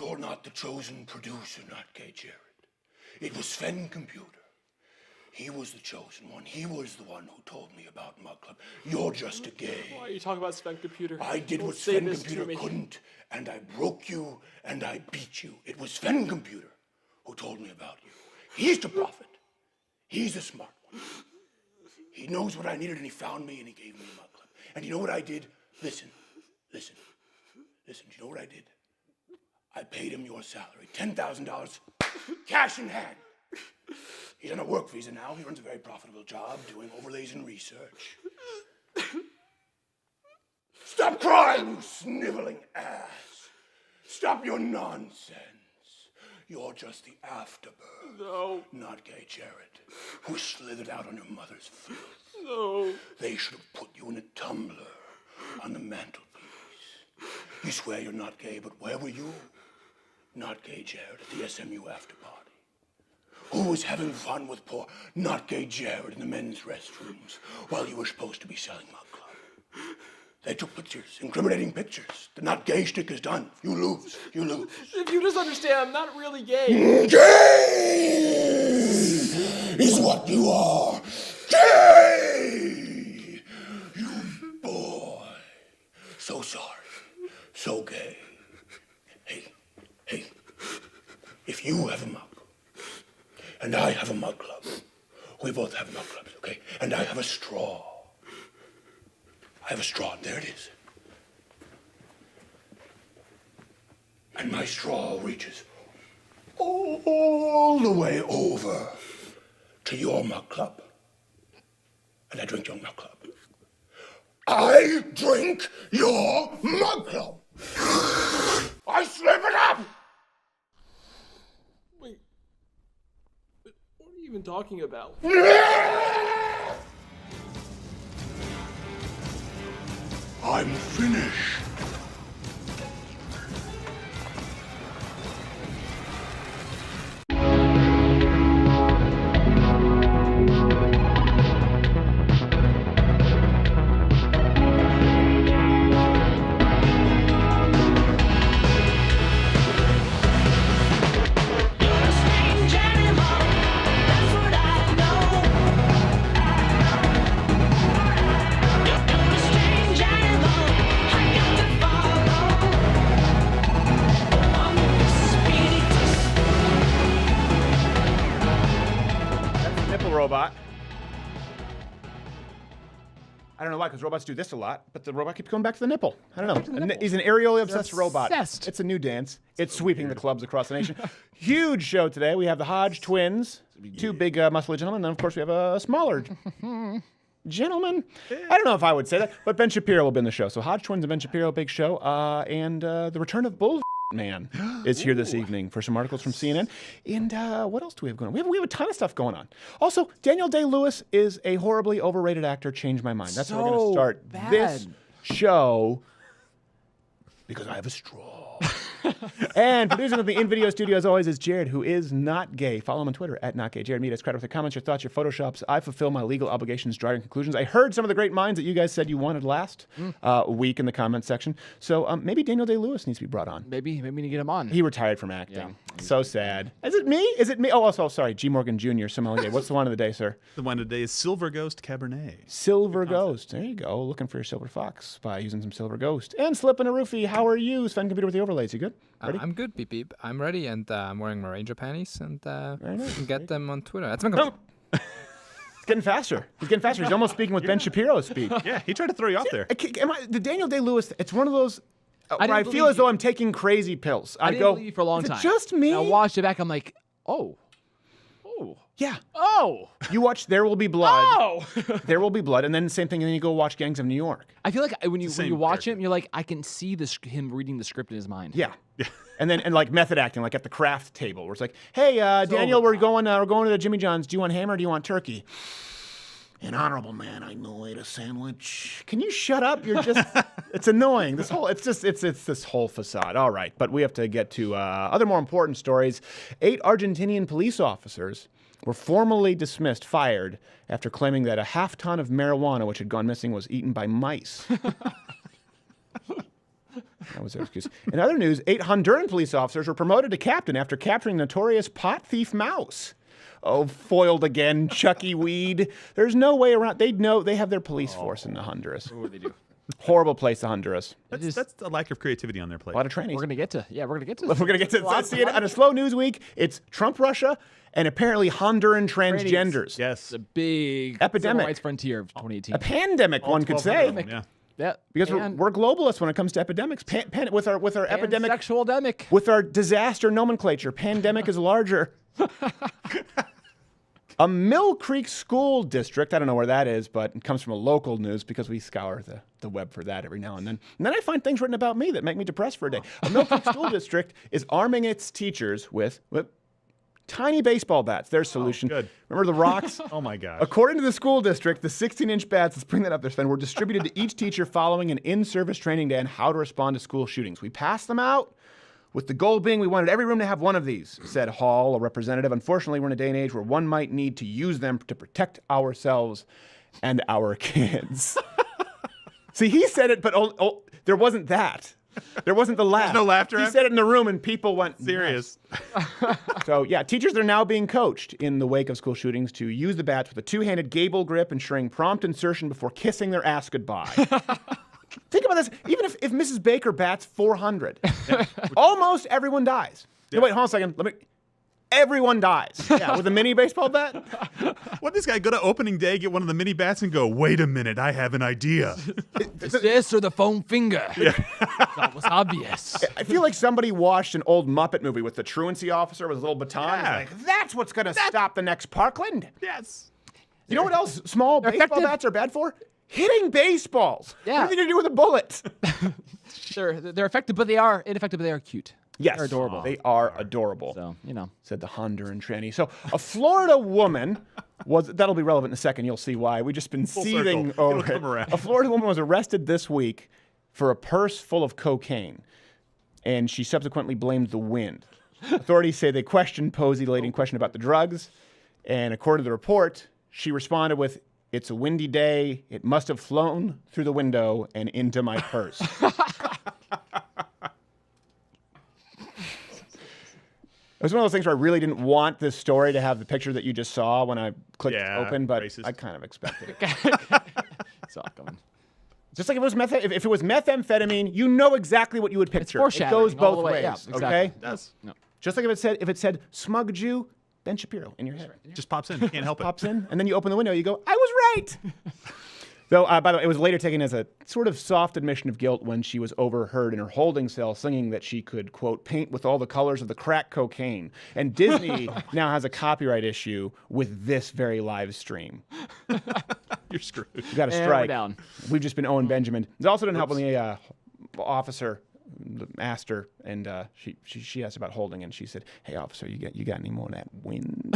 You're not the chosen producer, not Gay Jared. It was Sven Computer. He was the chosen one. He was the one who told me about Mug Club. You're just a gay. Why are you talking about Sven Computer? I did what Sven Computer couldn't, and I broke you, and I beat you. It was Sven Computer who told me about you. He's the prophet. He's the smart one. He knows what I needed, and he found me, and he gave me a Mug Club. And you know what I did? Listen. Do you know what I did? I paid him your salary, $10,000, cash in hand. He's on a work visa now. He runs a very profitable job doing overlays and research. Stop crying, you sniveling ass. Stop your nonsense. You're just the afterbirth. No. Not Gay Jared, who slithered out on your mother's filth. No. They should have put you in a tumbler on the mantelpiece. You swear you're not gay, but where were you? Not Gay Jared at the SMU after party. Who was having fun with poor not Gay Jared in the men's restrooms while you were supposed to be selling Mug Club? They took pictures, incriminating pictures. The not gay shtick is done. You lose. If you just understand, I'm not really gay. Gay is what you are. Gay! You boy. So sorry. So gay. Hey. If you have a mug, and I have a Mug Club, we both have Mug Clubs, okay? And I have a straw. And there it is. And my straw reaches all the way over to your Mug Club. And I drink your Mug Club. I drink your Mug Club. I slip it up. Wait. What are you even talking about? I'm finished. Robot. I don't know why, because robots do this a lot, but the robot keeps going back to the nipple. I don't know. He's an aerially obsessed robot. It's a new dance. It's sweeping the clubs across the nation. Huge show today. We have the Hodgetwins, two big muscular gentlemen, and then of course we have a smaller gentleman. I don't know if I would say that, but Ben Shapiro will be in the show. So Hodgetwins and Ben Shapiro, big show. And the return of BULLSH Man is here this evening for some articles from CNN. And what else do we have going on? We have a ton of stuff going on. Also, Daniel Day-Lewis is a horribly overrated actor. Changed my mind. That's how we're going to start this show because I have a straw. And producing with me in video studio, as always, is Jared, who is not gay. Follow him on Twitter at NotGayJared. Meet us, credit with your comments, your thoughts, your photoshops. I fulfill my legal obligations, drawing conclusions. I heard some of the great minds that you guys said you wanted last week in the comments section. So maybe Daniel Day-Lewis needs to be brought on. Maybe we need to get him on. He retired from acting. Yeah. So sad. Is it me? Oh, also, sorry, G. Morgan Jr., sommelier. What's the one of the day, sir? The one of the day is Silver Ghost Cabernet. Silver Ghost. There you go. Looking for your silver fox by using some Silver Ghost. And Slippin' a Roofie. How are you? Sven Computer with the overlays. You good? Ready? I'm good, beep beep. I'm ready, and I'm wearing my Ranger panties, and nice. you can get them on Twitter. That's my He's getting faster. He's almost speaking with Ben Shapiro's speed. Yeah, he tried to throw you off there. The Daniel Day-Lewis, it's one of those where I feel as though I'm taking crazy pills. I didn't believe you for a long time. Is it just me? I watched it back. I'm like, oh. Yeah. Oh. You watch There Will Be Blood. Oh. There Will Be Blood, and then the same thing, and then you go watch Gangs of New York. I feel like when you watch him, you're like, I can see him reading the script in his mind. Yeah. And like method acting, like at the craft table, where it's like, hey, Daniel, we're going to the Jimmy John's. Do you want ham or do you want turkey? An honorable man, I know, ate a sandwich. Can you shut up? You're just, it's annoying. It's this whole facade. All right, but we have to get to other more important stories. 8 Argentinian police officers were formally fired after claiming that a half-ton of marijuana which had gone missing was eaten by mice. That was their excuse. In other news, 8 Honduran police officers were promoted to captain after capturing notorious pot thief Mouse. Oh, foiled again, Chucky Weed. There's no way around. They know they have their police force in the Honduras. What would they do? Horrible place, the Honduras. That's a lack of creativity on their plate. A lot of training. We're gonna get to. Yeah, we're gonna get to. We're going to get to let's see it on a slow news week. It's Trump, Russia, and apparently Honduran transgenders. Yes. It's a big Epidemic. civil rights frontier of 2018. A pandemic, one could 1200 say. of them, yeah. Yeah, Because and we're globalists when it comes to epidemics. With our epidemic, sexual demic. with our disaster nomenclature, pandemic is larger. A Mill Creek School District, I don't know where that is, but it comes from a local news because we scour the web for that every now and then. And then I find things written about me that make me depressed for a day. A Mill Creek School District is arming its teachers with tiny baseball bats. Their solution. Good. Remember the rocks? Oh my gosh. According to the school district, the 16-inch bats, let's bring that up there, Sven, were distributed to each teacher following an in-service training day on how to respond to school shootings. We passed them out with the goal being we wanted every room to have one of these, said Hall, a representative. Unfortunately, we're in a day and age where one might need to use them to protect ourselves and our kids. See, he said it, but there wasn't that. There wasn't the laugh. no laughter He after? said it in the room, and people went Serious. So, yeah, teachers are now being coached in the wake of school shootings to use the bats with a two-handed gable grip, ensuring prompt insertion before kissing their ass goodbye. Think about this. Even if Mrs. Baker bats 400, almost everyone dies. No, wait, hold on a second. Everyone dies. Yeah, with a mini baseball bat? What this guy go to opening day, get one of the mini bats, and go, wait a minute, I have an idea. This or the foam finger. That was obvious. I feel like somebody watched an old Muppet movie with the truancy officer with a little baton. Yeah. Like, that's what's going to stop the next Parkland. Yes. You know what else small baseball effective. bats are bad for? Hitting baseballs. Yeah. What are they going to do with a bullet? They're effective, but they are ineffective, but they are cute. Yes. They're adorable. They are adorable. So, Said the Honduran tranny. So a Florida woman that'll be relevant in a second. You'll see why. We've just been seething circle. over It'll come it. around. A Florida woman was arrested this week for a purse full of cocaine, and she subsequently blamed the wind. Authorities say they questioned Posey, the lady in question, about the drugs, and according to the report, she responded with, "It's a windy day. It must have flown through the window and into my purse." It was one of those things where I really didn't want this story to have the picture that you just saw when I clicked open, but racist. I kind of expected it. Saw it coming. Just like if it was methamphetamine, you know exactly what you would picture. It foreshadowing goes all the both way. ways, Yeah, exactly. okay? It does. Just like if it said smug Jew, Ben Shapiro in your head. Just pops in. Can't help it. Pops in, and then you open the window, you go, I was right. Though, by the way, it was later taken as a sort of soft admission of guilt when she was overheard in her holding cell singing that she could, quote, paint with all the colors of the crack cocaine. And Disney now has a copyright issue with this very live stream. You're screwed. You got to And strike. we're down. We've just been Owen Benjamin. It also didn't help when the officer asked her, and she asked about holding, and she said, "Hey, officer, you got any more of that wind?"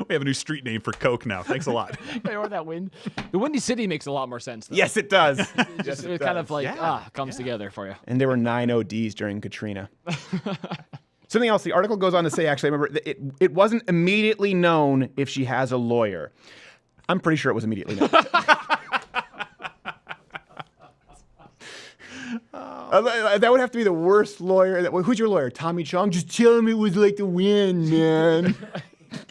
We have a new street name for Coke now. Thanks a lot. Or that wind. The Windy City makes a lot more sense, though. Yes, it does. It kind of like, comes together for you. And there were 9 ODs during Katrina. Something else, the article goes on to say, actually, I remember, it wasn't immediately known if she has a lawyer. I'm pretty sure it was immediately known. That would have to be the worst lawyer. Who's your lawyer? Tommy Chong? Just tell him it was like the wind, man.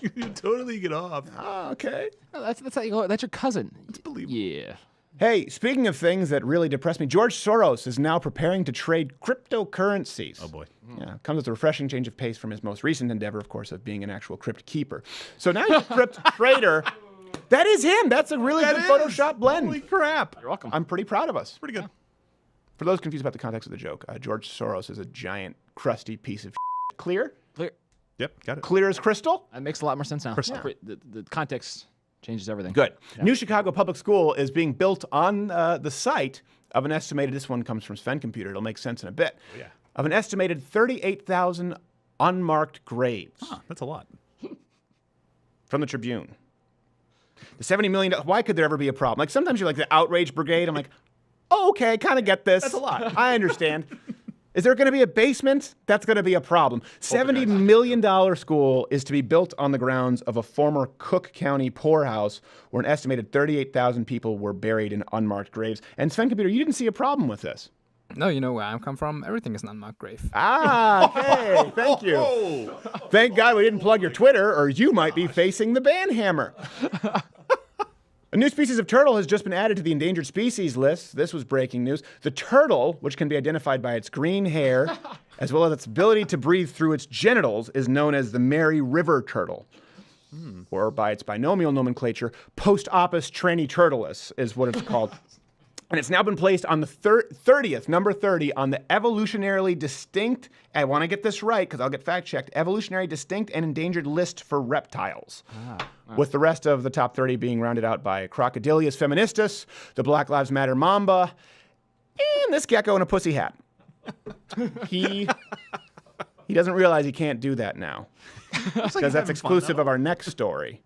You totally get off. Oh, okay. No, that's how you go. That's your cousin. It's believable. Yeah. Hey, speaking of things that really depress me, George Soros is now preparing to trade cryptocurrencies. Oh, boy. Yeah, comes with a refreshing change of pace from his most recent endeavor, of course, of being an actual crypt keeper. So now he's a crypt trader. That is him. That's a really good Photoshop blend. Holy crap. You're welcome. I'm pretty proud of us. Pretty good. For those confused about the context of the joke, George Soros is a giant, crusty piece of clear. Clear. Yep, got it. Clear as crystal. That makes a lot more sense now. Crystal. The context changes everything. Good. New Chicago Public School is being built on the site of an estimated, this one comes from Sven Computer, it'll make sense in a bit, of an estimated 38,000 unmarked graves. Huh, that's a lot. From the Tribune. The $70 million, why could there ever be a problem? Like sometimes you're like the outrage brigade, I'm like, oh, okay, kind of get this. That's a lot. I understand. Is there going to be a basement? That's going to be a problem. $70 million school is to be built on the grounds of a former Cook County poorhouse where an estimated 38,000 people were buried in unmarked graves. And Sven Computer, you didn't see a problem with this. No, you know where I come from. Everything is an unmarked grave. Ah, okay. Thank you. Thank God we didn't plug your Twitter, or you might be facing the ban hammer. A new species of turtle has just been added to the endangered species list. This was breaking news. The turtle, which can be identified by its green hair, as well as its ability to breathe through its genitals, is known as the Mary River turtle. Or by its binomial nomenclature, Postopus tranniturtilis is what it's called. And it's now been placed on the 30th, number 30, on the evolutionarily distinct, I want to get this right because I'll get fact-checked, evolutionary distinct and endangered list for reptiles. With the rest of the top 30 being rounded out by Crocodilius feministis, the Black Lives Matter mamba, and this gecko in a pussy hat. He doesn't realize he can't do that now. Because that's exclusive of our next story.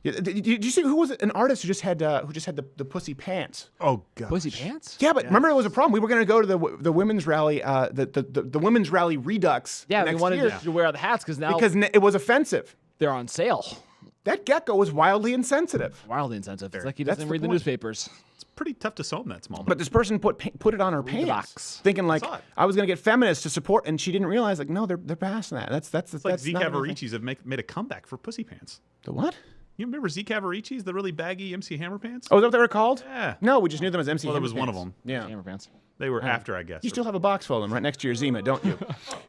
Did you see who was it? An artist who just had the pussy pants? Oh god. Pussy pants? Yeah, but remember it was a problem. We were going to go to the women's rally, the women's rally Redux. Yeah, they next wanted year to wear the hats because it was offensive. they're on sale. That gecko was wildly insensitive. Wildly insensitive. It's like he That's doesn't the read the point. newspapers. It's pretty tough to sew them that small. But this person put it on her pants, box. thinking like saw it. I was going to get feminists to support, and she didn't realize like no, they're past that. That's like Z not anything. Cavaricci's have made a comeback for pussy pants. The what? You remember Z Cavaricci's, the really baggy MC Hammer pants? Oh, is that what they were called? Yeah. No, we just knew them as MC. Well, that Hammer was one of pants. them. Yeah. Hammer pants. They were after, I guess. You still have a box full of them right next to your Zima, don't you?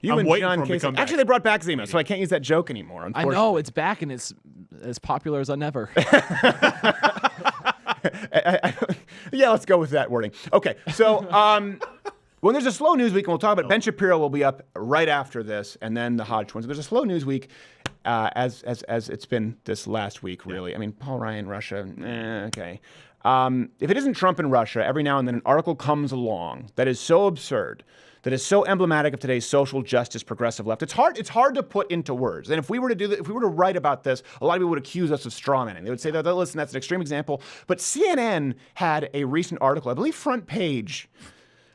You I'm and waiting John for 'em to Casey. come back. Actually, they brought back Zima, so I can't use that joke anymore. I Unfortunately. know, it's back and it's as popular as ever. Yeah, let's go with that wording. Okay, so when there's a slow news week, and we'll talk about Ben Shapiro will be up right after this, and then the Hodgetwins. There's a slow news week, as it's been this last week, really. I mean, Paul Ryan, Russia, okay. If it isn't Trump and Russia, every now and then an article comes along that is so absurd, that is so emblematic of today's social justice progressive left. It's hard to put into words. And if we were to write about this, a lot of people would accuse us of strawmanning. They would say, listen, that's an extreme example. But CNN had a recent article, I believe front page,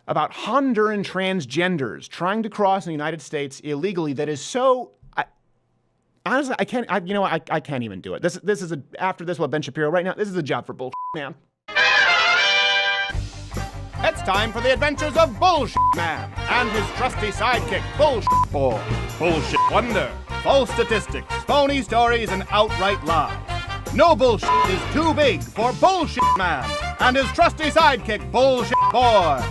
about Honduran transgenders trying to cross in the United States illegally. That is so. Honestly, I can't. I can't even do it. This is after this. What Ben Shapiro right now? This is a job for bullshit, man. It's time for the adventures of Bullshit Man and his trusty sidekick, Bullshit Boy. Bullshit Wonder, false statistics, phony stories, and outright lies. No bullshit is too big for Bullshit Man and his trusty sidekick, Bullshit Boy.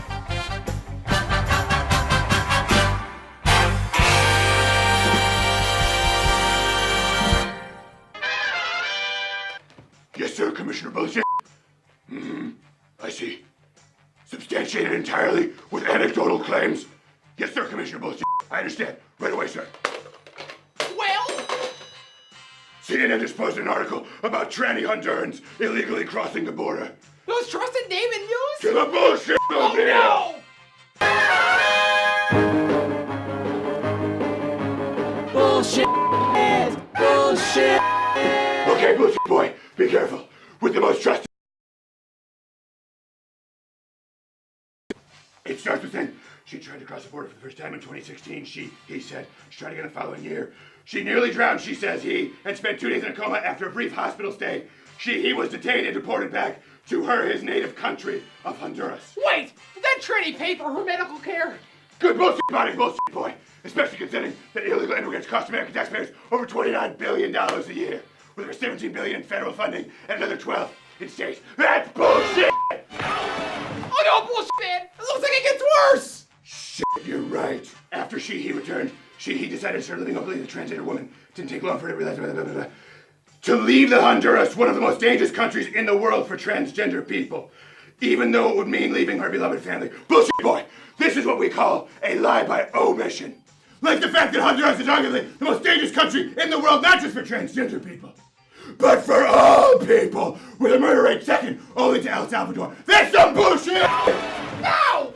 Yes, sir, Commissioner Bullshit. I see. Substantiated entirely with anecdotal claims. Yes, sir, Commissioner Bullshit. I understand. Right away, sir. Well, CNN just posted an article about tranny Hondurans illegally crossing the border. those trusted name and news? To the bullshit! Oh no! Bullshit! Bullshit! Okay, Bullshit Boy, be careful. With the most trusted. It starts with saying she tried to cross the border for the first time in 2016. He said. She tried again the following year. She nearly drowned, she says, and spent 2 days in a coma after a brief hospital stay. He was detained and deported back to his native country of Honduras. Wait, did that tranny pay for her medical care? Good bullshit body, Bullshit Boy. Especially considering that illegal immigrants cost American taxpayers over $29 billion a year, with over $17 billion in federal funding and another 12 in state. That's bullshit! Oh no, bullshit, man! It looks like it gets worse! Shit, you're right. After he returned, he decided to start living openly as a transgender woman. Didn't take long for her to realize, blah, blah, blah, blah. To leave the Honduras, one of the most dangerous countries in the world for transgender people, even though it would mean leaving her beloved family. Bullshit Boy, this is what we call a lie by omission. Like the fact that Honduras is arguably the most dangerous country in the world, not just for transgender people, but for all people, with a murder rate second only to El Salvador. That's some bullshit! No!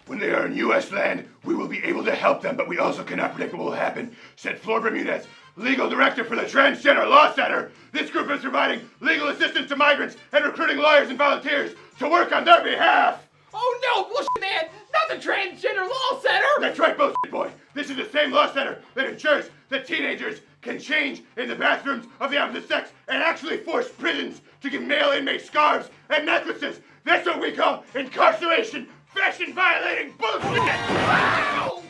When they are in U.S. land, we will be able to help them, but we also cannot predict what will happen, said Flor Bermudez, legal director for the Transgender Law Center. This group is providing legal assistance to migrants and recruiting lawyers and volunteers to work on their behalf. Oh no, bullshit, man! Not the Transgender Law Center! That's right, Bullshit Boy. This is the same law center that ensures that teenagers can change in the bathrooms of the opposite sex and actually force prisons to give male inmates scarves and necklaces. That's what we call incarceration profession-violating bullshit! Wow!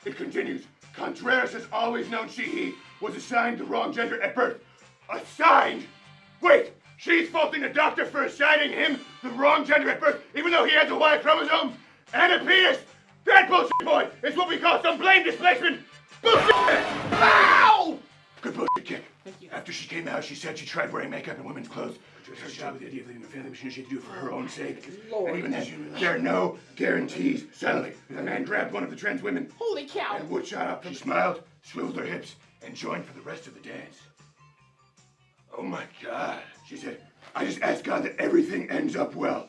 It continues. Contreras has always known he was assigned the wrong gender at birth. Assigned? Wait, she's faulting the doctor for assigning him the wrong gender at birth, even though he has a Y chromosome and a penis? That bullshit, boy, is what we call some blame displacement. Bullshit! Ow! Good bullshit kick. Thank you. After she came out, she said she tried wearing makeup and women's clothes. Her job with the idea of leading a family, but she knew she had to do it for her own sake. Lord. And even then, there are no guarantees. Suddenly, the man grabbed one of the trans women Holy cow. and wood shot up. She smiled, swiveled her hips, and joined for the rest of the dance. Oh my God, she said, I just ask God that everything ends up well.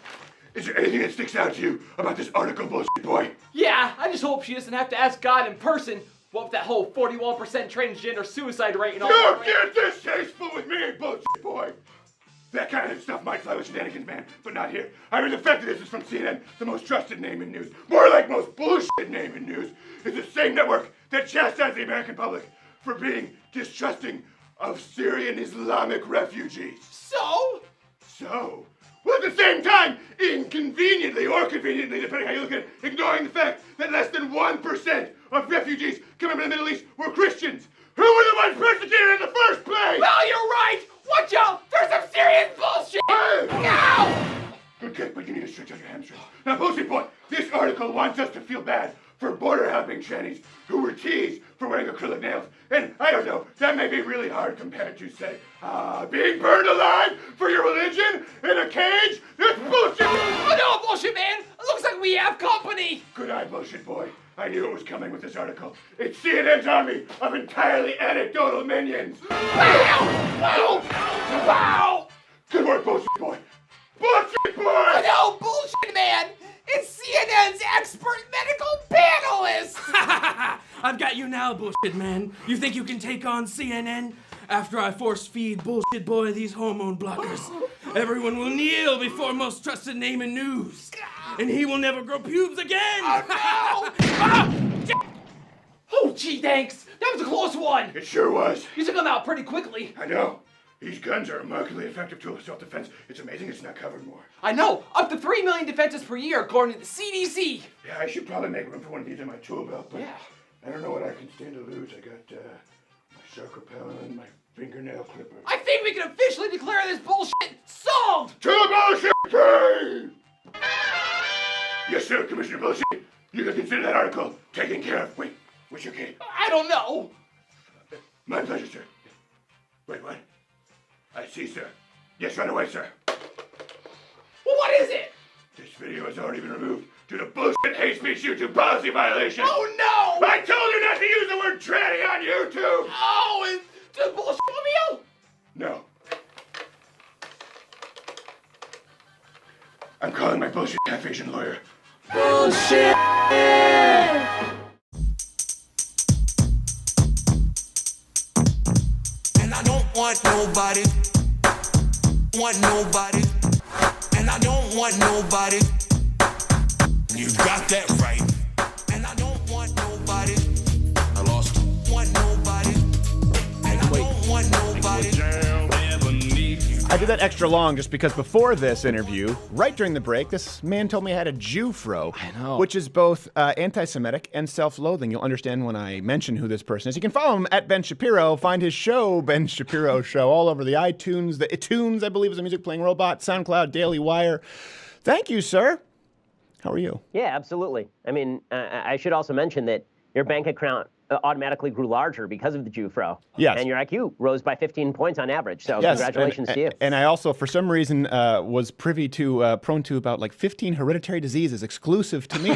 Is there anything that sticks out to you about this article, bullshit boy? Yeah, I just hope she doesn't have to ask God in person. What with that whole 41% transgender suicide rate and all Don't that. get distasteful with me, bullshit boy! That kind of stuff might fly with shenanigans, man, but not here. I mean, the fact that this is from CNN, the most trusted name in news, more like most bullshit name in news, is the same network that chastised the American public for being distrusting of Syrian Islamic refugees. So? Well, at the same time, inconveniently or conveniently, depending how you look at it, ignoring the fact that less than 1% of refugees coming from the Middle East were Christians. Who were the ones persecuted in the first place? Well, you're right! Watch out! There's some serious bullshit! Ow! Good kick, but you need to stretch out your hamstrings. Now, bullshit boy, this article wants us to feel bad for border-hopping trannies who were teased for wearing acrylic nails. And I don't know, that may be really hard compared to, say, being burned alive for your religion in a cage? That's bullshit! Oh no, bullshit man! It looks like we have company! Good eye, bullshit boy. I knew it was coming with this article. It's CNN's army of entirely anecdotal minions. Wow! Wow! Wow! Good work, bullshit boy. Bullshit boy! Oh no, bullshit man! It's CNN's expert medical panelist! I've got you now, bullshit man. You think you can take on CNN? After I force feed bullshit boy these hormone blockers, everyone will kneel before most trusted name in news. And he will never grow pubes again! Oh no! Oh gee, thanks! That was a close one! It sure was. You took him out pretty quickly. I know. These guns are a remarkably effective tool of self-defense. It's amazing it's not covered more. I know! Up to 3 million defenses per year, according to the CDC! Yeah, I should probably make room for one of these in my tool belt, but Yeah. I don't know what I can stand to lose. I got my shark repellent, my fingernail clipper. I think we can officially declare this bullshit solved! To the bullshit key! Yes, sir, Commissioner Bullshit. You can consider that article taken care of. Wait, what's your key? I don't know! My pleasure, sir. Wait, what? I see, sir. Yes, right away, sir. Well, what is it? This video has already been removed due to bullshit hate speech YouTube policy violation. Oh no! I told you not to use the word tranny on YouTube! Oh, is the bullshit mobile? No. I'm calling my bullshit half Asian lawyer. Bullshit! And I don't want nobody, and I don't want nobody. You got that right. And I don't want nobody. I lost. Want nobody. And I don't want nobody. I did that extra long just because before this interview, right during the break, this man told me I had a Jew fro. I know. Which is both anti-Semitic and self-loathing. You'll understand when I mention who this person is. You can follow him at Ben Shapiro. Find his show, Ben Shapiro Show, all over the iTunes, the iTunes, I believe, is a music playing robot, SoundCloud, Daily Wire. Thank you, sir. How are you? Yeah, absolutely. I mean, I should also mention that your bank account automatically grew larger because of the Jew fro. Yes. And your IQ rose by 15 points on average. So Yes, congratulations to you. And I also, for some reason, was privy to, prone to about like 15 hereditary diseases exclusive to me.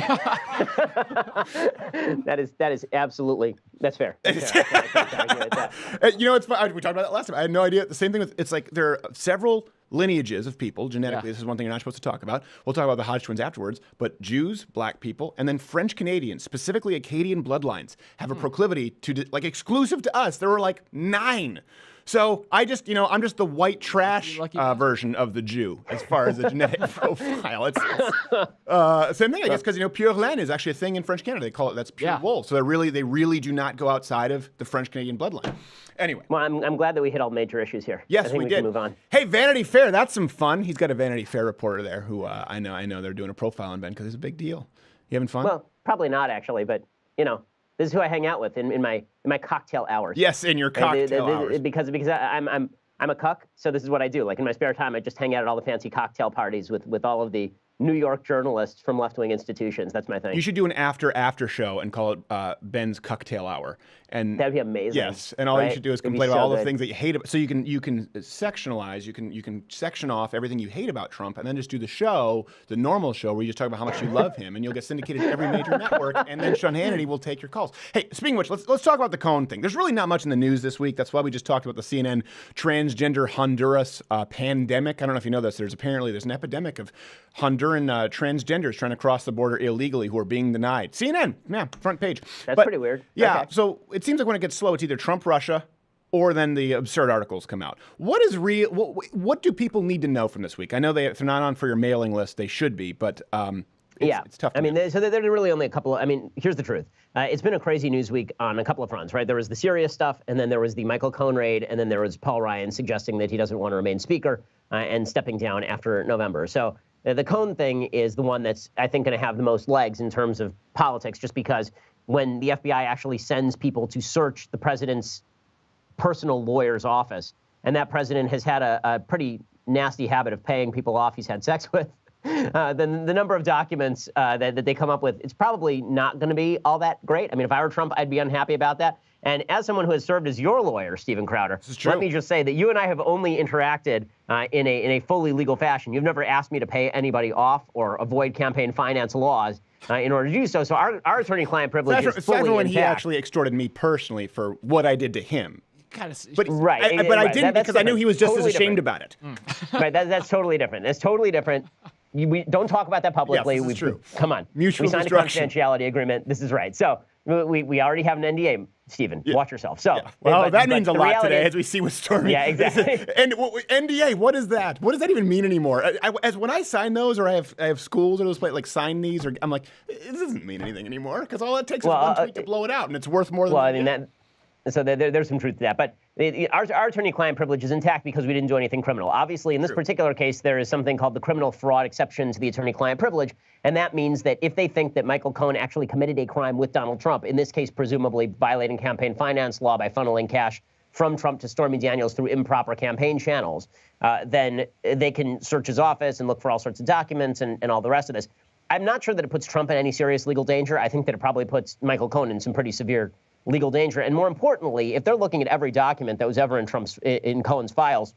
That is absolutely, that's fair. That's fair. I can't argue with that. You know, it's fun. We talked about that last time. I had no idea. The same thing with, it's like there are several lineages of people genetically. Yeah. This is one thing you're not supposed to talk about. We'll talk about the Hodgetwins afterwards. But Jews, black people, and then French Canadians, specifically Acadian bloodlines, have a proclivity to, like exclusive to us, there were like 9 So I'm just the white trash version of the Jew as far as the genetic profile. It's same thing, I guess, because pure laine is actually a thing in French Canada. They call it that's pure wool. So they really do not go outside of the French Canadian bloodline. Anyway. Well, I'm glad that we hit all major issues here. Yes, I think we did. can move on. Hey, Vanity Fair, that's some fun. He's got a Vanity Fair reporter there who I know they're doing a profile on Ben because it's a big deal. You having fun? Well, probably not actually, but this is who I hang out with in my cocktail hours. Yes, in your cocktail hours. Because I'm a cuck, so this is what I do. Like in my spare time, I just hang out at all the fancy cocktail parties with all of the New York journalists from left-wing institutions. That's my thing. You should do an after show and call it Ben's Cocktail Hour. And that'd be amazing. Yes, and all you should do is complain about all the things that you hate about. So you can sectionalize, you can section off everything you hate about Trump, and then just do the show, the normal show, where you just talk about how much you love him, and you'll get syndicated to every major network, and then Sean Hannity will take your calls. Hey, speaking of which, let's talk about the Cohen thing. There's really not much in the news this week. That's why we just talked about the CNN transgender Honduras pandemic. I don't know if you know this. There's an epidemic of Honduran transgenders trying to cross the border illegally who are being denied. CNN, yeah, front page. That's pretty weird. Yeah, okay. So it seems like when it gets slow, it's either Trump, Russia, or then the absurd articles come out. What is real? What do people need to know from this week? I know if they're not on for your mailing list, they should be, but it's tough. So there are really only a couple. Here's the truth. It's been a crazy news week on a couple of fronts, right? There was the serious stuff, and then there was the Michael Cohen raid, and then there was Paul Ryan suggesting that he doesn't want to remain speaker and stepping down after November. So the Cohen thing is the one that's, I think, going to have the most legs in terms of politics, just because when the FBI actually sends people to search the president's personal lawyer's office, and that president has had a pretty nasty habit of paying people off he's had sex with, then the number of documents that they come up with, it's probably not going to be all that great. I mean, if I were Trump, I'd be unhappy about that. And as someone who has served as your lawyer, Stephen Crowder, let me just say that you and I have only interacted in a fully legal fashion. You've never asked me to pay anybody off or avoid campaign finance laws in order to do so. So our attorney-client privilege is fully when intact. he actually extorted me personally for what I did to him. But I didn't because I knew he was just as ashamed about it. Right, that's totally different. That's totally different. We don't talk about that publicly. Yes, this is true. Come on. Mutual we signed destruction. a confidentiality agreement. This is right. So we already have an NDA, Stephen. Yeah. Watch yourself. So well, that means a lot today as we see with Stormy. Yeah, exactly. And NDA, what is that? What does that even mean anymore? As when I sign those, or I have schools or those places like sign these, or I'm like, it doesn't mean anything anymore because all it takes is one tweet to blow it out, and it's worth more than. Well, I mean that. So there's some truth to that, but our attorney-client privilege is intact because we didn't do anything criminal. Obviously, in this particular case, there is something called the criminal fraud exception to the attorney-client privilege, and that means that if they think that Michael Cohen actually committed a crime with Donald Trump, in this case, presumably violating campaign finance law by funneling cash from Trump to Stormy Daniels through improper campaign channels, then they can search his office and look for all sorts of documents and all the rest of this. I'm not sure that it puts Trump in any serious legal danger. I think that it probably puts Michael Cohen in some pretty severe legal danger. And more importantly, if they're looking at every document that was ever in Cohen's files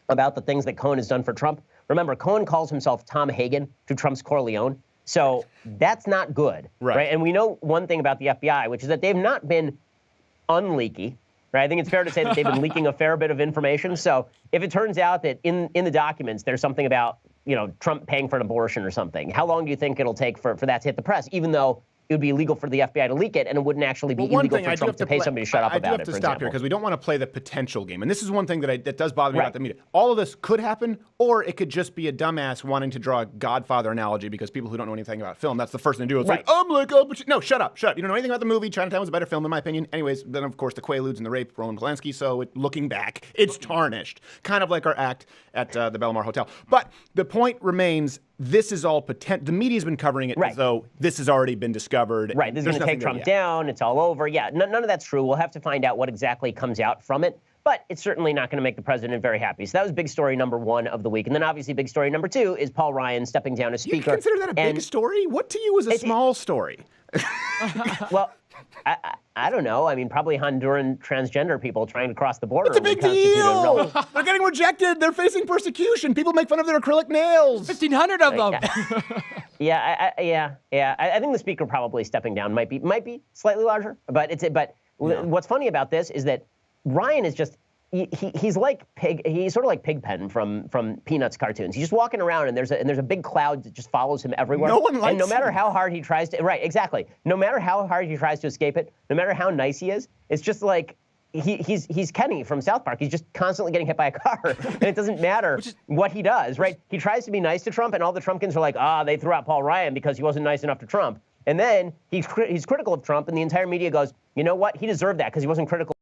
about the things that Cohen has done for Trump, remember, Cohen calls himself Tom Hagen to Trump's Corleone. So that's not good, right? And we know one thing about the FBI, which is that they've not been unleaky, right? I think it's fair to say that they've been leaking a fair bit of information. So if it turns out that in the documents there's something about, Trump paying for an abortion or something, how long do you think it'll take for that to hit the press, even though it would be illegal for the FBI to leak it, and it wouldn't actually be illegal for Trump to pay somebody to shut up about it, I do have to stop here because we don't want to play the potential game. And this is one thing that does bother me about the media. All of this could happen, or it could just be a dumbass wanting to draw a Godfather analogy because people who don't know anything about film, that's the first thing to do. It's like, no, shut up. You don't know anything about the movie. Chinatown was a better film, in my opinion. Anyways, then, of course, the Quaaludes and the rape, Roman Polanski. So looking back, it's tarnished. Kind of like our act at the Belmar Hotel. But the point remains, this is all potential. The media's been covering it as though this has already been discovered. Right, this is going to take Trump down. It's all over. Yeah, none of that's true. We'll have to find out what exactly comes out from it. But it's certainly not going to make the president very happy. So that was big story number one of the week. And then obviously big story number two is Paul Ryan stepping down as speaker. You consider that a big story? What to you is a small story? Well, I don't know. I mean, probably Honduran transgender people trying to cross the border. It's a big deal. They're getting rejected. They're facing persecution. People make fun of their acrylic nails. 1,500 of them. I think the speaker probably stepping down might be slightly larger. But what's funny about this is that Ryan is just. He's like he's sort of like Pigpen from Peanuts cartoons. He's just walking around and there's a big cloud that just follows him everywhere. No one likes and no matter how hard he tries to no matter how hard he tries to escape it, no matter how nice he is, it's just like he's Kenny from South Park. He's just constantly getting hit by a car, and it doesn't matter what he does, right? He tries to be nice to Trump, and all the Trumpkins are like, they threw out Paul Ryan because he wasn't nice enough to Trump. And then he's critical of Trump, and the entire media goes, you know what? He deserved that because he wasn't critical.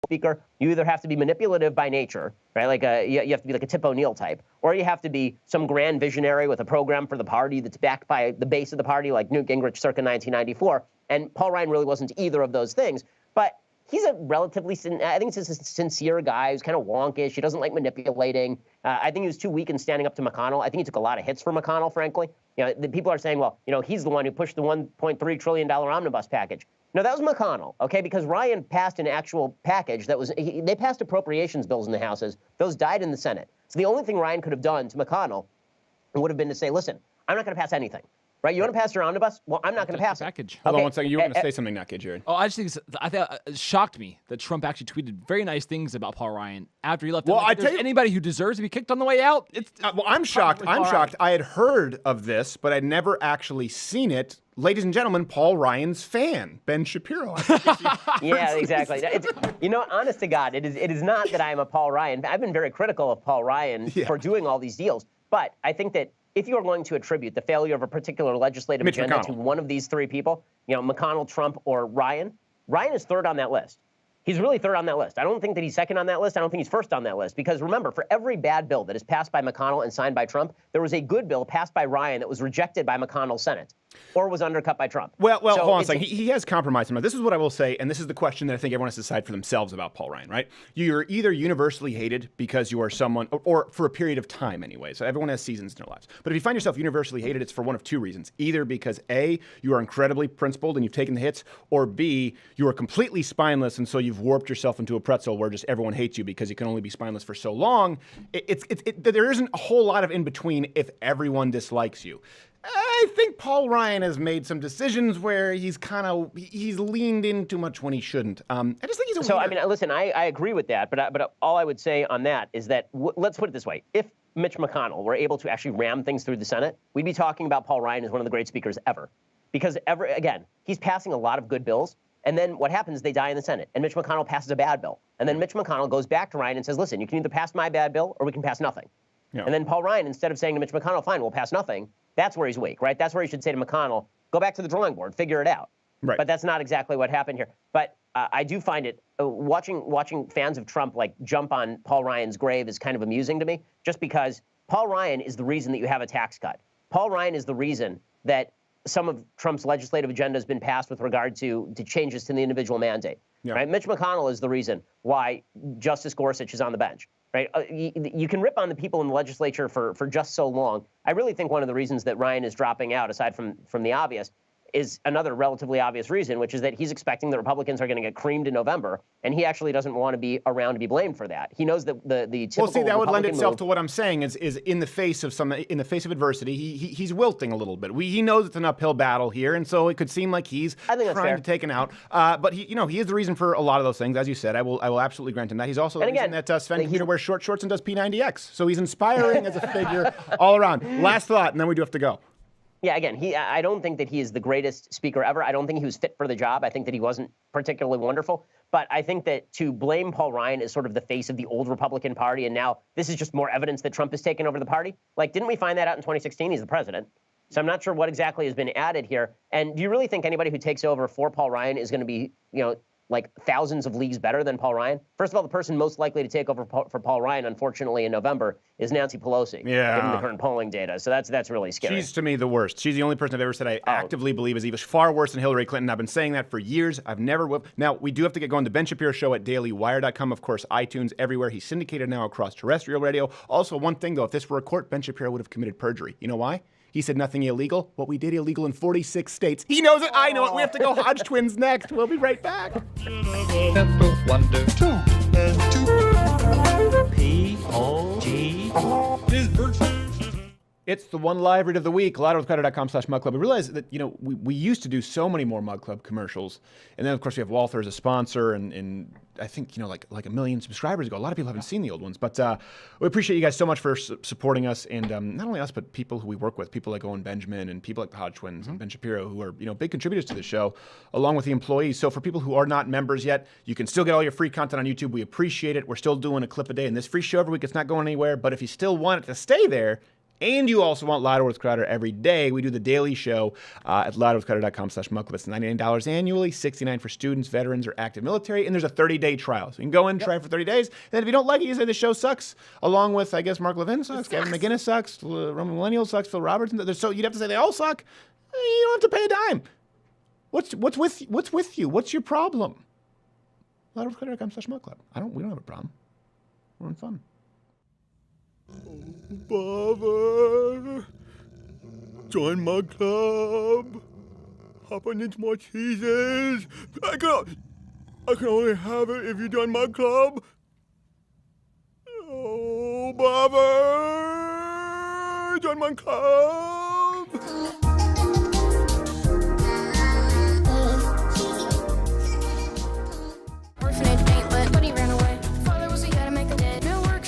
Speaker, you either have to be manipulative by nature, right? Like you have to be like a Tip O'Neill type, or you have to be some grand visionary with a program for the party that's backed by the base of the party, like Newt Gingrich circa 1994. And Paul Ryan really wasn't either of those things. But he's a relatively, I think he's a sincere guy who's kind of wonkish. He doesn't like manipulating. I think he was too weak in standing up to McConnell. I think he took a lot of hits for McConnell, frankly. The people are saying, well, he's the one who pushed the $1.3 trillion omnibus package. No, that was McConnell, okay? Because Ryan passed an actual package that was, they passed appropriations bills in the Houses. Those died in the Senate. So the only thing Ryan could have done to McConnell would have been to say, listen, I'm not going to pass anything. Right? You want to pass your omnibus? Well, I'm not going to pass package. it. Hold on one second. You were going to say something, not kid, Jared. Oh, I just think it shocked me that Trump actually tweeted very nice things about Paul Ryan after he left. Well, I tell you, anybody who deserves to be kicked on the way out. It's well, I'm shocked. I'm shocked. I had heard of this, but I'd never actually seen it. Ladies and gentlemen, Paul Ryan's fan, Ben Shapiro. Yeah, exactly. Honest to God, it is not that I'm a Paul Ryan. I've been very critical of Paul Ryan for doing all these deals, but I think that if you are going to attribute the failure of a particular legislative agenda to one of these three people, McConnell, Trump, or Ryan is third on that list. He's really third on that list. I don't think that he's second on that list. I don't think he's first on that list. Because remember, for every bad bill that is passed by McConnell and signed by Trump, there was a good bill passed by Ryan that was rejected by McConnell's Senate or was undercut by Trump. Well, hold on a second. He has compromised him. This is what I will say, and this is the question that I think everyone has to decide for themselves about Paul Ryan, right? You're either universally hated because you are someone, or for a period of time anyway. So everyone has seasons in their lives. But if you find yourself universally hated, it's for one of two reasons. Either because A, you are incredibly principled and you've taken the hits, or B, you are completely spineless and so you've warped yourself into a pretzel where just everyone hates you because you can only be spineless for so long. There isn't a whole lot of in between if everyone dislikes you. I think Paul Ryan has made some decisions where he's leaned in too much when he shouldn't. I just think he's a So, leader. listen, I agree with that, but all I would say on that is that, let's put it this way. If Mitch McConnell were able to actually ram things through the Senate, we'd be talking about Paul Ryan as one of the great speakers ever. Because, again, he's passing a lot of good bills, and then what happens, they die in the Senate, and Mitch McConnell passes a bad bill. And then Mitch McConnell goes back to Ryan and says, listen, you can either pass my bad bill or we can pass nothing. Yeah. And then Paul Ryan, instead of saying to Mitch McConnell, fine, we'll pass nothing, that's where he's weak, right? That's where he should say to McConnell, go back to the drawing board, figure it out. Right. But that's not exactly what happened here. But I do find it, watching fans of Trump jump on Paul Ryan's grave is kind of amusing to me, just because Paul Ryan is the reason that you have a tax cut. Paul Ryan is the reason that some of Trump's legislative agenda has been passed with regard to changes to the individual mandate. Yeah. Right? Mitch McConnell is the reason why Justice Gorsuch is on the bench. Right? You can rip on the people in the legislature for just so long. I really think one of the reasons that Ryan is dropping out, aside from the obvious, is another relatively obvious reason, which is that he's expecting the Republicans are going to get creamed in November, and he actually doesn't want to be around to be blamed for that. He knows that the typical well, see, that would lend Republican itself move, to what I'm saying is in the face of adversity, he's wilting a little bit. He knows it's an uphill battle here, and so it could seem like he's trying to take an out. But he is the reason for a lot of those things, as you said. I will absolutely grant him that. He's also the reason that Sven Computer wears short shorts and does P90X. So he's inspiring as a figure all around. Last thought, and then we do have to go. Yeah, again, I don't think that he is the greatest speaker ever. I don't think he was fit for the job. I think that he wasn't particularly wonderful. But I think that to blame Paul Ryan as sort of the face of the old Republican Party, and now this is just more evidence that Trump has taken over the party. Didn't we find that out in 2016? He's the president. So I'm not sure what exactly has been added here. And do you really think anybody who takes over for Paul Ryan is going to be, thousands of leagues better than Paul Ryan? First of all, the person most likely to take over for Paul Ryan, unfortunately, in November is Nancy Pelosi, given the current polling data. So that's really scary. She's, to me, the worst. She's the only person I've ever said I actively believe is even far worse than Hillary Clinton. I've been saying that for years. I've never... Now, we do have to get going. The Ben Shapiro Show at dailywire.com, of course, iTunes, everywhere. He's syndicated now across terrestrial radio. Also, one thing, though, if this were a court, Ben Shapiro would have committed perjury. You know why? He said nothing illegal. What we did illegal in 46 states. He knows it. I know it. We have to go Hodgetwins next. We'll be right back. Wonder 2 and 2. P-O-G. It's the one live read of the week, louderwithcrowder.com/mug club. I realized that, we used to do so many more Mug Club commercials. And then, of course, we have Walther as a sponsor. And I think, like 1 million subscribers ago. A lot of people haven't seen the old ones. But we appreciate you guys so much for supporting us. And not only us, but people who we work with, people like Owen Benjamin and people like the Hodgetwins and Ben Shapiro, who are, big contributors to the show, along with the employees. So for people who are not members yet, you can still get all your free content on YouTube. We appreciate it. We're still doing a clip a day. And this free show every week, it's not going anywhere. But if you still want it to stay there, and you also want Louder with Crowder every day, we do the daily show at louderwithcrowder.com/mugclub. It's $99 annually, $69 for students, veterans, or active military, and there's a 30-day trial. So you can go in, try it for 30 days, and then if you don't like it, you say the show sucks, along with, I guess, Mark Levin sucks, Gavin McGinnis sucks, Roman Millennial sucks, Phil Robertson. So you'd have to say they all suck. You don't have to pay a dime. What's with you? What's your problem? louderwithcrowder.com/mugclub. We don't have a problem. We're having fun. Bother. Join my club. Hop on into more cheeses. I can only have it if you join my club. Oh, bother. Join my club. Orphanage ain't lit, but he ran away. Father was he had to make a dead. No work.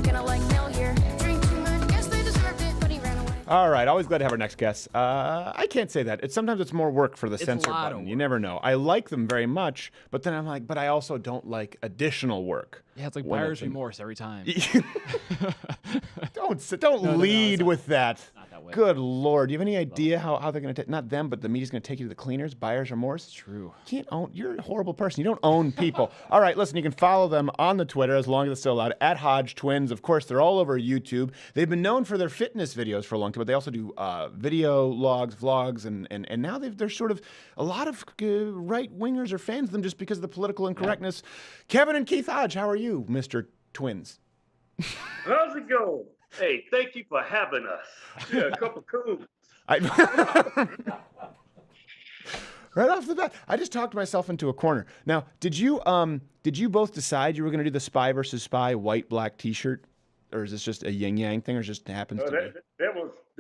Gonna like Mel here. Drink too much. Guess they deserved it, but he ran away. All right, always glad to have our next guest. I can't say that. Sometimes it's more work for the censor button. You never know. I like them very much, but then I'm like, but I also don't like additional work. Yeah, it's like buyer's remorse every time. Don't lead with that. Not that way. Good Lord. Do you have any idea how they're going to take, not them, but the media's going to take you to the cleaners, buyer's remorse? It's true. You're a horrible person. You don't own people. All right, listen, you can follow them on the Twitter, as long as it's still allowed, at Hodgetwins. Of course, they're all over YouTube. They've been known for their fitness videos for a long time, but they also do video logs, vlogs, and now they're sort of, a lot of right-wingers are fans of them just because of the political incorrectness. Yeah. Kevin and Keith Hodge, how are you, Mr. Twins? How's it going? Hey, thank you for having us. Yeah, a couple coons. Right off the bat, I just talked myself into a corner. Now, did you both decide you were going to do the spy versus spy white-black T-shirt, or is this just a yin-yang thing, or just happens to be?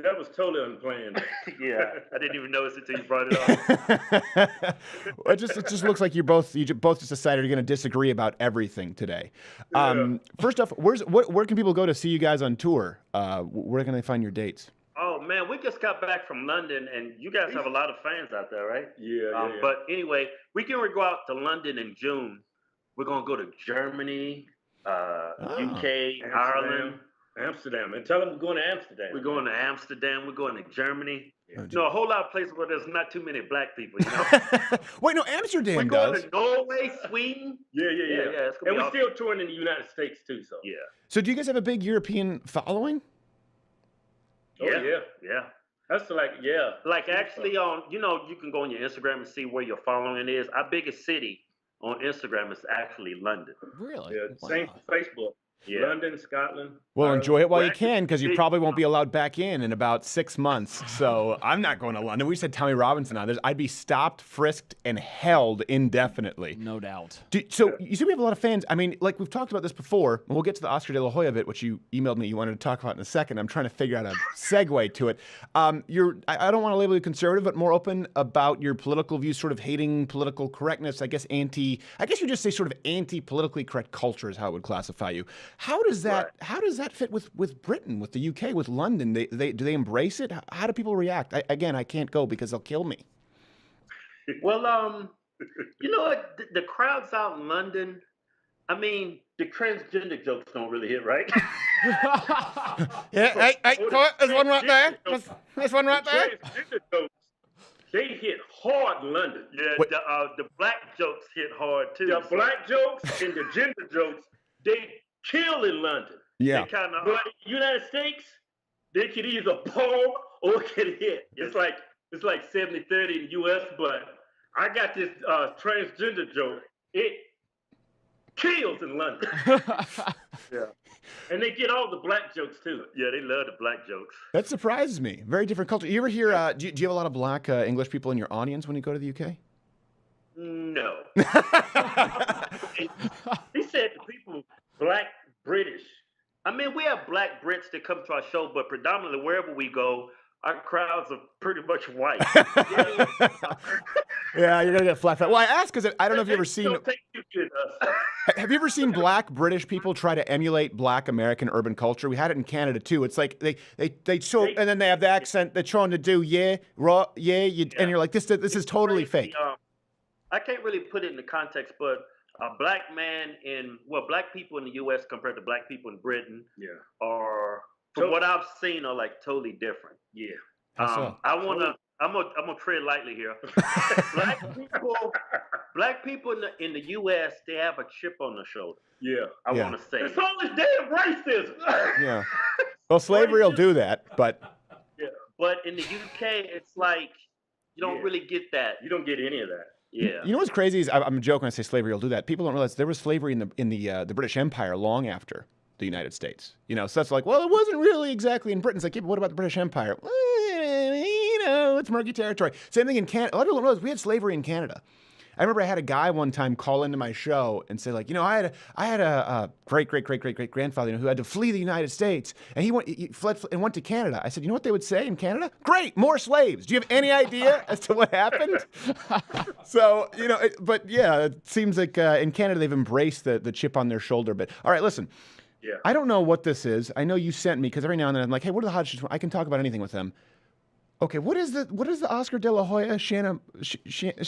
That was totally unplanned. Yeah, I didn't even notice it until you brought it up. It just looks like you both just decided you're going to disagree about everything today. First off, where can people go to see you guys on tour? Where can they find your dates? Oh man, we just got back from London, and you guys have a lot of fans out there, right? Yeah. But anyway, we can go out to London in June. We're gonna go to Germany, UK, Ireland. Amsterdam. And tell them we're going to Amsterdam. We're going to Amsterdam. We're going to Germany. No, a whole lot of places where there's not too many black people, Wait, no, Amsterdam we're does. We're going to Norway, Sweden. Yeah. And we're still touring in the United States, too, so. Yeah. So do you guys have a big European following? Yeah. That's like actually on, you can go on your Instagram and see where your following is. Our biggest city on Instagram is actually London. Really? Yeah, same for Facebook. Yeah. London, Scotland. Well, enjoy it while you can, because you probably won't be allowed back in about 6 months. So I'm not going to London. We just had Tommy Robinson on. I'd be stopped, frisked, and held indefinitely. No doubt. So you see we have a lot of fans. I mean, like we've talked about this before, and we'll get to the Oscar de la Hoya bit, which you emailed me you wanted to talk about in a second. I'm trying to figure out a segue to it. I don't want to label you conservative, but more open about your political views, sort of hating political correctness. I guess you just say sort of anti-politically correct culture is how I would classify you. How does that fit with Britain, with the UK, with London? Do they embrace it? How do people react? I can't go because they'll kill me. Well, you know what? The crowds out in London, I mean, the transgender jokes don't really hit, right? Yeah, there's one right there. There's one right there. Transgender jokes, they hit hard in London. Yeah, the black jokes hit hard too. The black jokes and the gender jokes, they kill in London. Yeah. But United States, they could either bomb or get hit. It's like 70-30 in the U.S., but I got this transgender joke. It kills in London. Yeah. And they get all the black jokes too. Yeah, they love the black jokes. That surprises me. Very different culture. You ever hear, do you have a lot of black English people in your audience when you go to the UK? No. He said the people, black, British, I mean, we have black Brits that come to our show, but predominantly wherever we go, our crowds are pretty much white. Yeah, you're gonna get flat. Well, I asked because I don't know if you've ever seen. Don't take you to us. Have you ever seen black British people try to emulate black American urban culture? We had it in Canada too. It's like they show, and then they have the accent. They're trying to do and you're like, this is totally fake. I can't really put it in the context, but a black man black people in the U.S. compared to black people in Britain, are from what I've seen are like totally different. Yeah. So? I'm gonna tread lightly here. Black people in the U.S. they have a chip on their shoulder. Yeah, I want to say it's all this damn racism. Yeah. Well, slavery will do that, but. Yeah. But in the UK, it's like you don't really get that. You don't get any of that. Yeah. You know what's crazy is I'm joking when I say slavery will do that. People don't realize there was slavery in the British Empire long after the United States. You know, so that's like, well, it wasn't really exactly in Britain. It's like, yeah, but what about the British Empire? Well, you know, it's murky territory. Same thing in Canada. A lot of people don't realize we had slavery in Canada. I remember I had a guy one time call into my show and say, like, you know, I had a great grandfather, who had to flee the United States, and he fled and went to Canada. I said, you know what they would say in Canada? Great, more slaves. Do you have any idea as to what happened? So, you know, but yeah, it seems like in Canada they've embraced the chip on their shoulder. But all right, listen. Yeah. I don't know what this is. I know you sent me because every now and then I'm like, hey, what are the Hodgetwins? I can talk about anything with them. Okay, what is the Oscar De La Hoya Shanna Moakler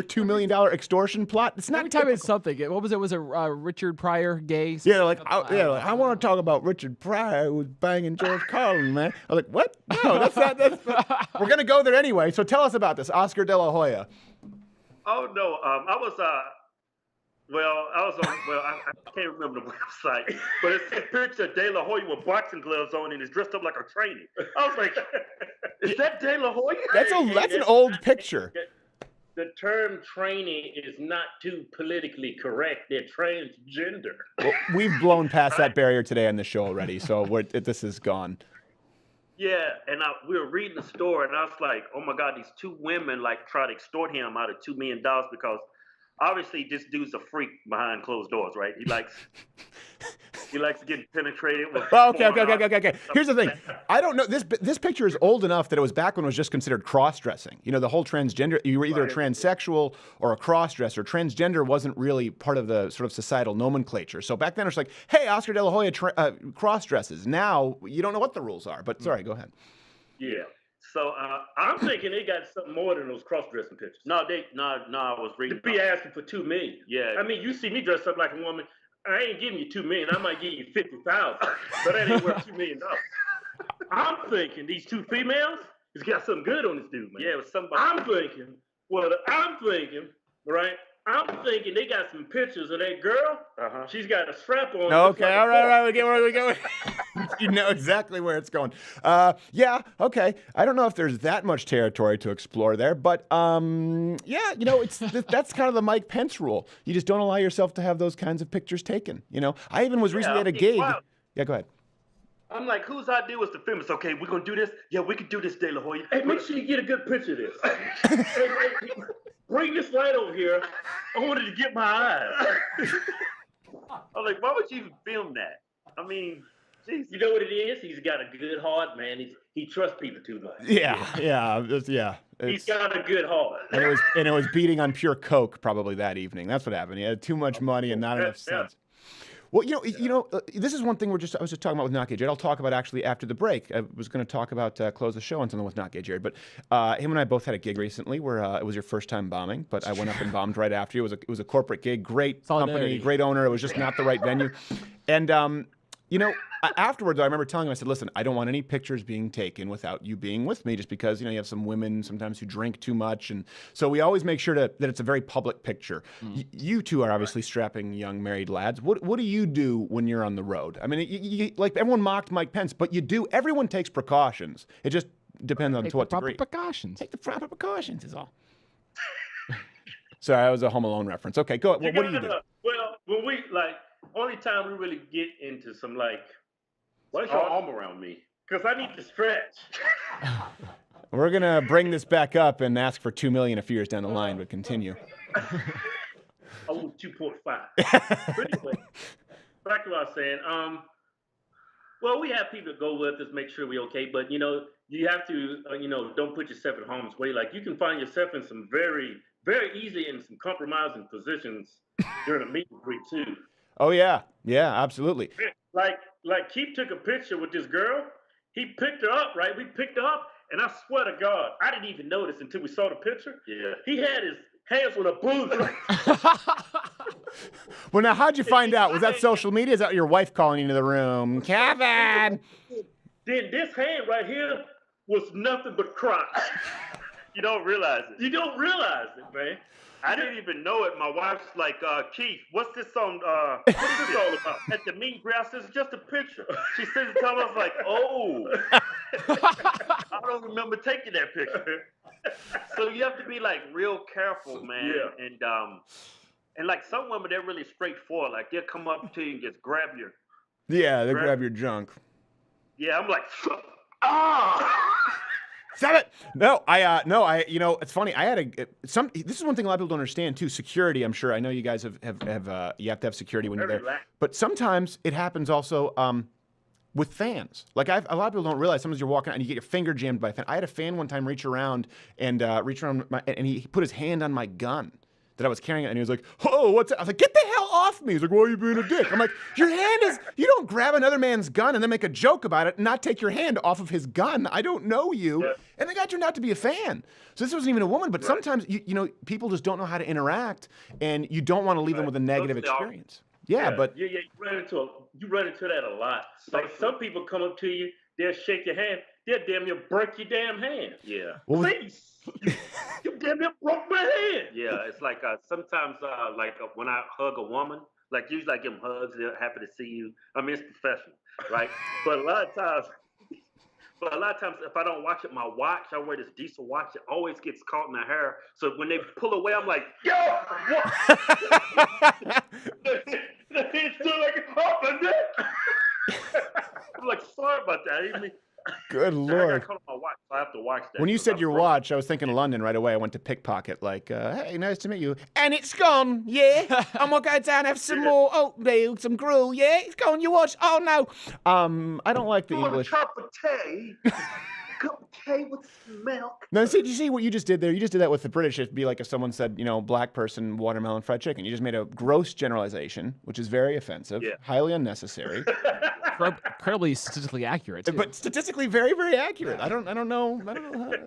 $2 million extortion plot? It's not. Every time it's something. What was it? Was it Richard Pryor gay? Yeah, I want to talk about Richard Pryor who was banging George Carlin, man. I was like, what? No, that's not. We're gonna go there anyway. So tell us about this Oscar De La Hoya. Oh no, I was on. Well, I can't remember the website, but it's a picture of De La Hoya with boxing gloves on and is dressed up like a trainee. I was like, "Is that De La Hoya?" That's an old picture. The term trainee is not too politically correct. They're transgender. Well, we've blown past that barrier today on the show already, so this is gone. Yeah, and we were reading the story, and I was like, "Oh my God, these two women like try to extort him out of $2 million because." Obviously, this dude's a freak behind closed doors, right? He likes getting penetrated with. Oh, okay. Here's the thing. I don't know. This picture is old enough that it was back when it was just considered cross-dressing. You know, the whole transgender. You were either a transsexual or a cross-dresser. Transgender wasn't really part of the sort of societal nomenclature. So back then it was like, hey, Oscar De La Hoya cross-dresses. Now you don't know what the rules are. But sorry, go ahead. Yeah. So I'm thinking they got something more than those cross-dressing pictures. No, I was reading. To be asking for $2 million. Yeah. I mean, you see me dressed up like a woman. I ain't giving you $2 million. I might give you $50,000, but that ain't worth $2 million. I'm thinking these two females has got something good on this dude, man. Yeah, it was somebody. I'm thinking, right? I'm thinking they got some pictures of that girl. Uh-huh. She's got a strap on. Okay, all right, we get where we go. You know exactly where it's going. Yeah, okay. I don't know if there's that much territory to explore there, but yeah, you know, that's kind of the Mike Pence rule. You just don't allow yourself to have those kinds of pictures taken. You know, I even was recently at a gig. Yeah, go ahead. I'm like, whose idea was to film this? Okay, we're gonna do this. Yeah, we can do this, De La Hoya. Hey, make sure you get a good picture of this. hey, bring this light over here. I wanted to get my eyes. I'm like, why would you even film that? I mean, geez. You know what it is? He's got a good heart, man. He trusts people too much. Yeah. He's got a good heart. And it was beating on pure coke probably that evening. That's what happened. He had too much money and not enough sense. Well, this is one thing I was just talking about with Not Gay Jared. I'll talk about actually after the break. I was going to talk about close the show on something with Not Gay Jared, but him and I both had a gig recently where it was your first time bombing, but I went up and bombed right after you. It was a corporate gig, great company, great owner. It was just not the right venue, and afterwards, I remember telling him, I said, listen, I don't want any pictures being taken without you being with me, just because, you have some women sometimes who drink too much. And so we always make sure that it's a very public picture. You two are obviously strapping young married lads. What do you do when you're on the road? I mean, like everyone mocked Mike Pence, but everyone takes precautions. It just depends on to what degree. Precautions. Take the proper precautions is all. Sorry, that was a Home Alone reference. Okay, go. What do you do? Well, when we only time we really get into some why is your arm around me? Because I need to stretch. We're gonna bring this back up and ask for $2 million a few years down the line, but continue. I want 2.5. back to what I was saying. Well, we have people to go with us, make sure we're okay. But you have to, don't put yourself in harm's way. Like you can find yourself in some very, very easy and some compromising positions during a meet and greet too. Oh yeah, absolutely. Like Keith took a picture with this girl. He picked her up, right? We picked her up, and I swear to God, I didn't even notice until we saw the picture. Yeah. He had his hands on her boobs. Well, now how'd you find out? Was that social media? Is that your wife calling into the room, Kevin? Then this hand right here was nothing but crotch. You don't realize it. You don't realize it, man. I didn't even know it. My wife's like, Keith, what's this on? What is this all about? At the meet and greet, I said, it's just a picture. She says, I was like, oh. I don't remember taking that picture. So you have to be like real careful, man. Yeah. And like some women, they're really straightforward. Like they'll come up to you and just grab your. Yeah, they grab your junk. Yeah, I'm like, Stop it! No, it's funny. I had this is one thing a lot of people don't understand too. Security, I'm sure. I know you guys have you have to have security when you're there. But sometimes it happens also with fans. Like a lot of people don't realize sometimes you're walking out and you get your finger jammed by a fan. I had a fan one time reach around and he put his hand on my gun that I was carrying, and he was like, "Oh, what's that?" I was like, "Get the hell off me!" He's like, "Why are you being a dick?" I'm like, "Your hand is. You don't grab another man's gun and then make a joke about it and not take your hand off of his gun. I don't know you." Yeah. And the guy turned out to be a fan. So this wasn't even a woman, but sometimes people just don't know how to interact, and you don't want to leave them with a negative experience. But you run into that a lot. Like some people come up to you, they'll shake your hand, they'll damn near break your damn hand. Yeah. Please. You damn near broke my hand. Yeah, it's like sometimes when I hug a woman, like usually I give them hugs, they're happy to see you. I mean, it's professional, right? But a lot of times if I don't watch it, my watch, I wear this diesel watch, it always gets caught in the hair. So when they pull away, I'm like, yo, what? It's still like off my neck. I'm like, sorry about that. Good Lord. I got caught on my watch, so I have to watch that. When you said your watch, I was thinking London right away. I went to pickpocket, like, hey, nice to meet you. And it's gone, yeah. I'm going to go down and have some more oatmeal, some gruel, yeah. It's gone, your watch. Oh, no. I don't like the English. A cup of tea. Cup of tea with some milk. No, see, did you see what you just did there? You just did that with the British. It'd be like if someone said, black person, watermelon, fried chicken. You just made a gross generalization, which is very offensive, highly unnecessary. Incredibly statistically accurate, too. But statistically very, very accurate. I don't know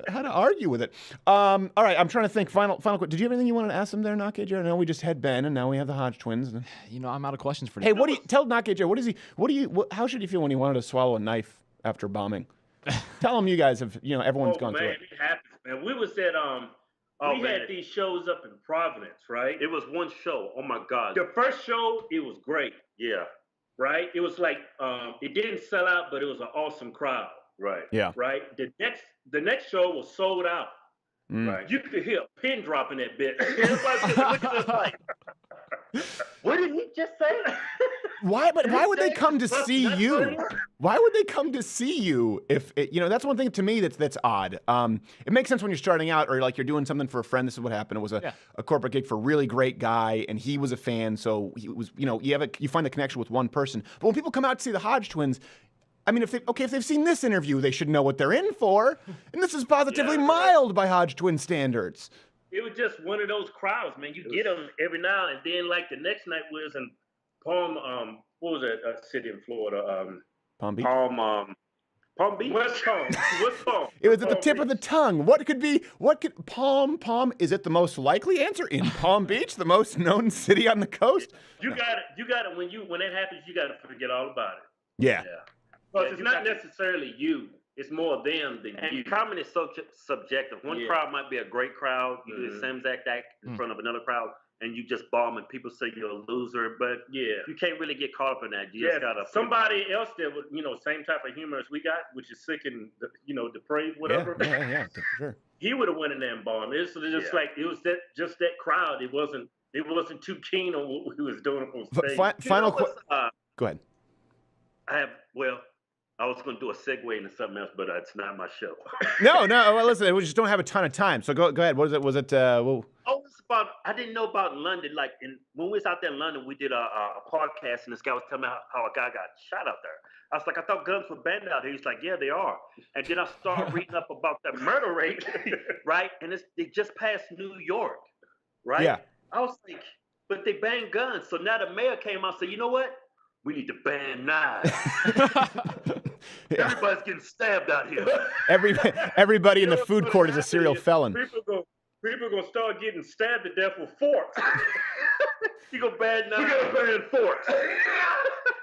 how to argue with it. All right, I'm trying to think. Final. Did you have anything you wanted to ask them there, Knockage? I know we just had Ben, and now we have the Hodgetwins. I'm out of questions for. Hey, tell Knockage? How should he feel when he wanted to swallow a knife after bombing? Tell him you guys have. Everyone's gone through it. It happens, man. We was at we had these shows up in Providence, right? It was one show. Oh my God. The first show, it was great. Yeah. Right? It was like it didn't sell out, but it was an awesome crowd. Right. Yeah. Right? The next show was sold out. Right. You could hear a pin drop in that bit. Everybody was looking at us like, what did he just say? Why would they come to see you? Why would they come to see you if that's one thing to me that's odd. It makes sense when you're starting out or like you're doing something for a friend. This is what happened. It was a corporate gig for a really great guy, and he was a fan. So he was, you find a connection with one person. But when people come out to see the Hodgetwins, I mean, if they've seen this interview, they should know what they're in for. And this is positively mild by Hodgetwin standards. It was just one of those crowds, man. You get them every now and then. Like the next night we was in Palm. What was that city in Florida? Palm Beach. Palm Beach. West Palm. West Palm. It was at the tip of the tongue. What could Palm? Is it the most likely answer in Palm Beach, the most known city on the coast? You got it. When that happens, you got to forget all about it. Yeah. Because it's not necessarily you. It's more them than you. And comedy is so subjective. One crowd might be a great crowd. You do the same exact act in front of another crowd, and you just bomb, and people say you're a loser. But you can't really get caught up in that. You just gotta somebody else that would, same type of humor as we got, which is sick and depraved, whatever. Yeah, for sure. He would have went in there and bombed. It's just like it was that crowd. It wasn't too keen on what he was doing on stage. Final question. Go ahead. I was going to do a segue into something else, but it's not my show. No. Well, listen, we just don't have a ton of time. So go ahead. What is it? Was it? It's about. I didn't know about London. Like, when we was out there in London, we did a podcast, and this guy was telling me how a guy got shot out there. I was like, I thought guns were banned out here. He's like, yeah, they are. And then I started reading up about the murder rate, right? And it just passed New York, right? Yeah. I was like, but they banned guns. So now the mayor came out and said, you know what? We need to ban knives. Everybody's getting stabbed out here. Everybody in the food court is a serial felon. People are going to start getting stabbed to death with forks. You go ban knives. You go ban forks.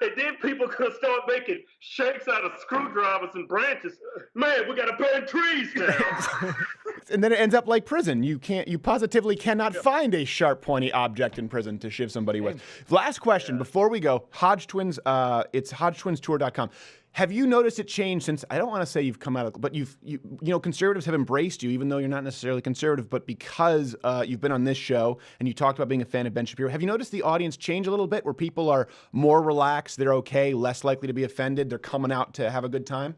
And then people are going to start making shakes out of screwdrivers and branches. Man, we got to ban trees now. And then it ends up like prison. You positively cannot find a sharp, pointy object in prison to shiv somebody with. Last question before we go. Hodgetwins, it's hodgetwinstour.com. Have you noticed it changed since, I don't want to say you've come out of, but you know, conservatives have embraced you, even though you're not necessarily conservative, but because you've been on this show and you talked about being a fan of Ben Shapiro, have you noticed the audience change a little bit where people are more relaxed, they're okay, less likely to be offended, they're coming out to have a good time?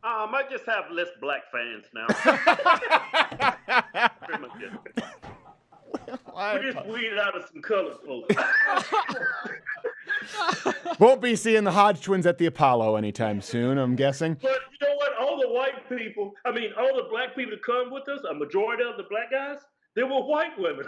I just have less black fans now. Pretty much it. We just weeded out of some colored folks. Won't be seeing the Hodgetwins at the Apollo anytime soon, I'm guessing. But you know what? All the white people, all the black people that come with us, a majority of the black guys, they were white women.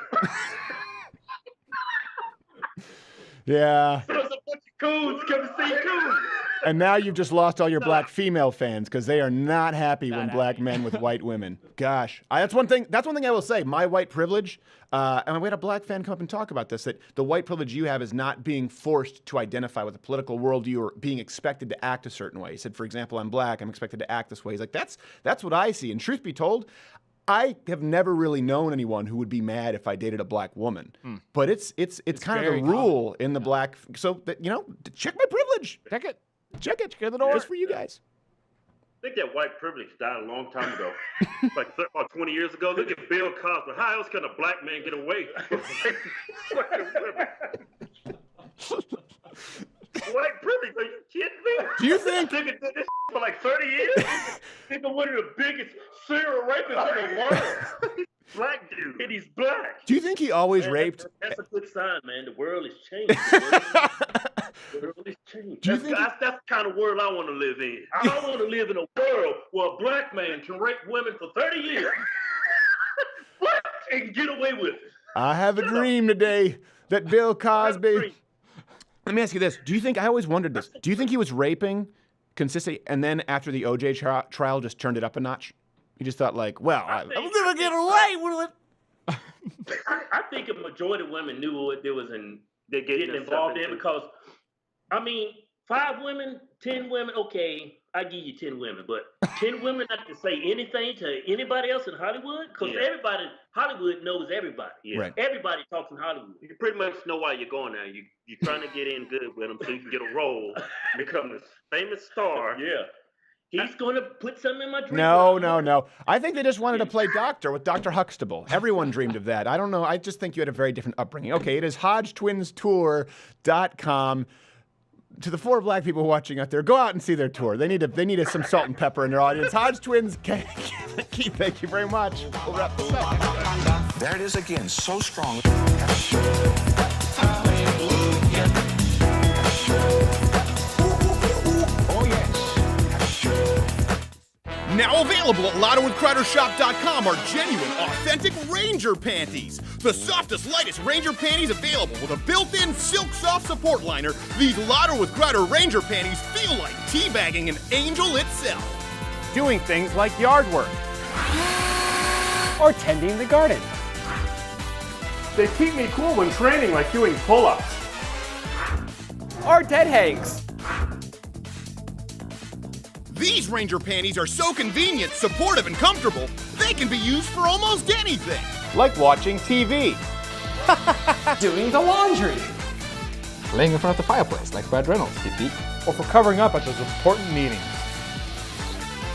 Yeah. So it's a bunch of coons come to see coons. And now you've just lost all your black female fans because they are not happy when black men with white women. Gosh, that's one thing I will say. My white privilege, and we had a black fan come up and talk about this, that the white privilege you have is not being forced to identify with a political worldview or being expected to act a certain way. He said, for example, I'm black, I'm expected to act this way. He's like, that's what I see. And truth be told, I have never really known anyone who would be mad if I dated a black woman. But it's kind of the rule in the black. So that, check my privilege. Check it. Check the doors for you guys. I think that white privilege died a long time ago. Like about 20 years ago. Look at Bill Cosby. How else can a black man get away with white privilege? Are you kidding me? Do you think? Nigga did this for like 30 years? Nigga one of the biggest serial rapists in the world. Black dude. And he's black. Do you think he always raped? That's a good sign, man. The world has changed. The world has changed. That's the kind of world I want to live in. I don't want to live in a world where a black man can rape women for 30 years. What? And get away with it. I have a dream today that Bill Cosby. Let me ask you this. Do you think, I always wondered this, do you think he was raping consistently and then after the OJ trial just turned it up a notch? He just thought like, well, I'm going to get away with it. I think a majority of women knew what there was they're getting involved in because, 5 women, 10 women, okay, I give you 10 women, but 10 women not to say anything to anybody else in Hollywood? Because everybody, Hollywood knows everybody. Yeah. Right. Everybody talks in Hollywood. You pretty much know why you're going there. You're trying to get in good with them so you can get a role, become this famous star. Yeah. He's going to put something in my drink. No. I think they just wanted to play doctor with Dr. Huxtable. Everyone dreamed of that. I don't know. I just think you had a very different upbringing. Okay, it is HodgetwinsTour.com. To the 4 black people watching out there, go out and see their tour. They need some salt and pepper in their audience. Hodgetwins, Keith, thank you very much. We'll wrap this up. There it is again, so strong. Now available at LottoWithCrowderShop.com are genuine, authentic Ranger panties. The softest, lightest Ranger panties available with a built-in silk soft support liner. These Lotto with Crowder Ranger panties feel like teabagging an angel itself. Doing things like yard work. Or tending the garden. They keep me cool when training, like doing pull-ups. Or dead hangs. These Ranger panties are so convenient, supportive, and comfortable, they can be used for almost anything. Like watching TV. Doing the laundry. Laying in front of the fireplace, like Brad Reynolds, beep. Or for covering up at those important meetings.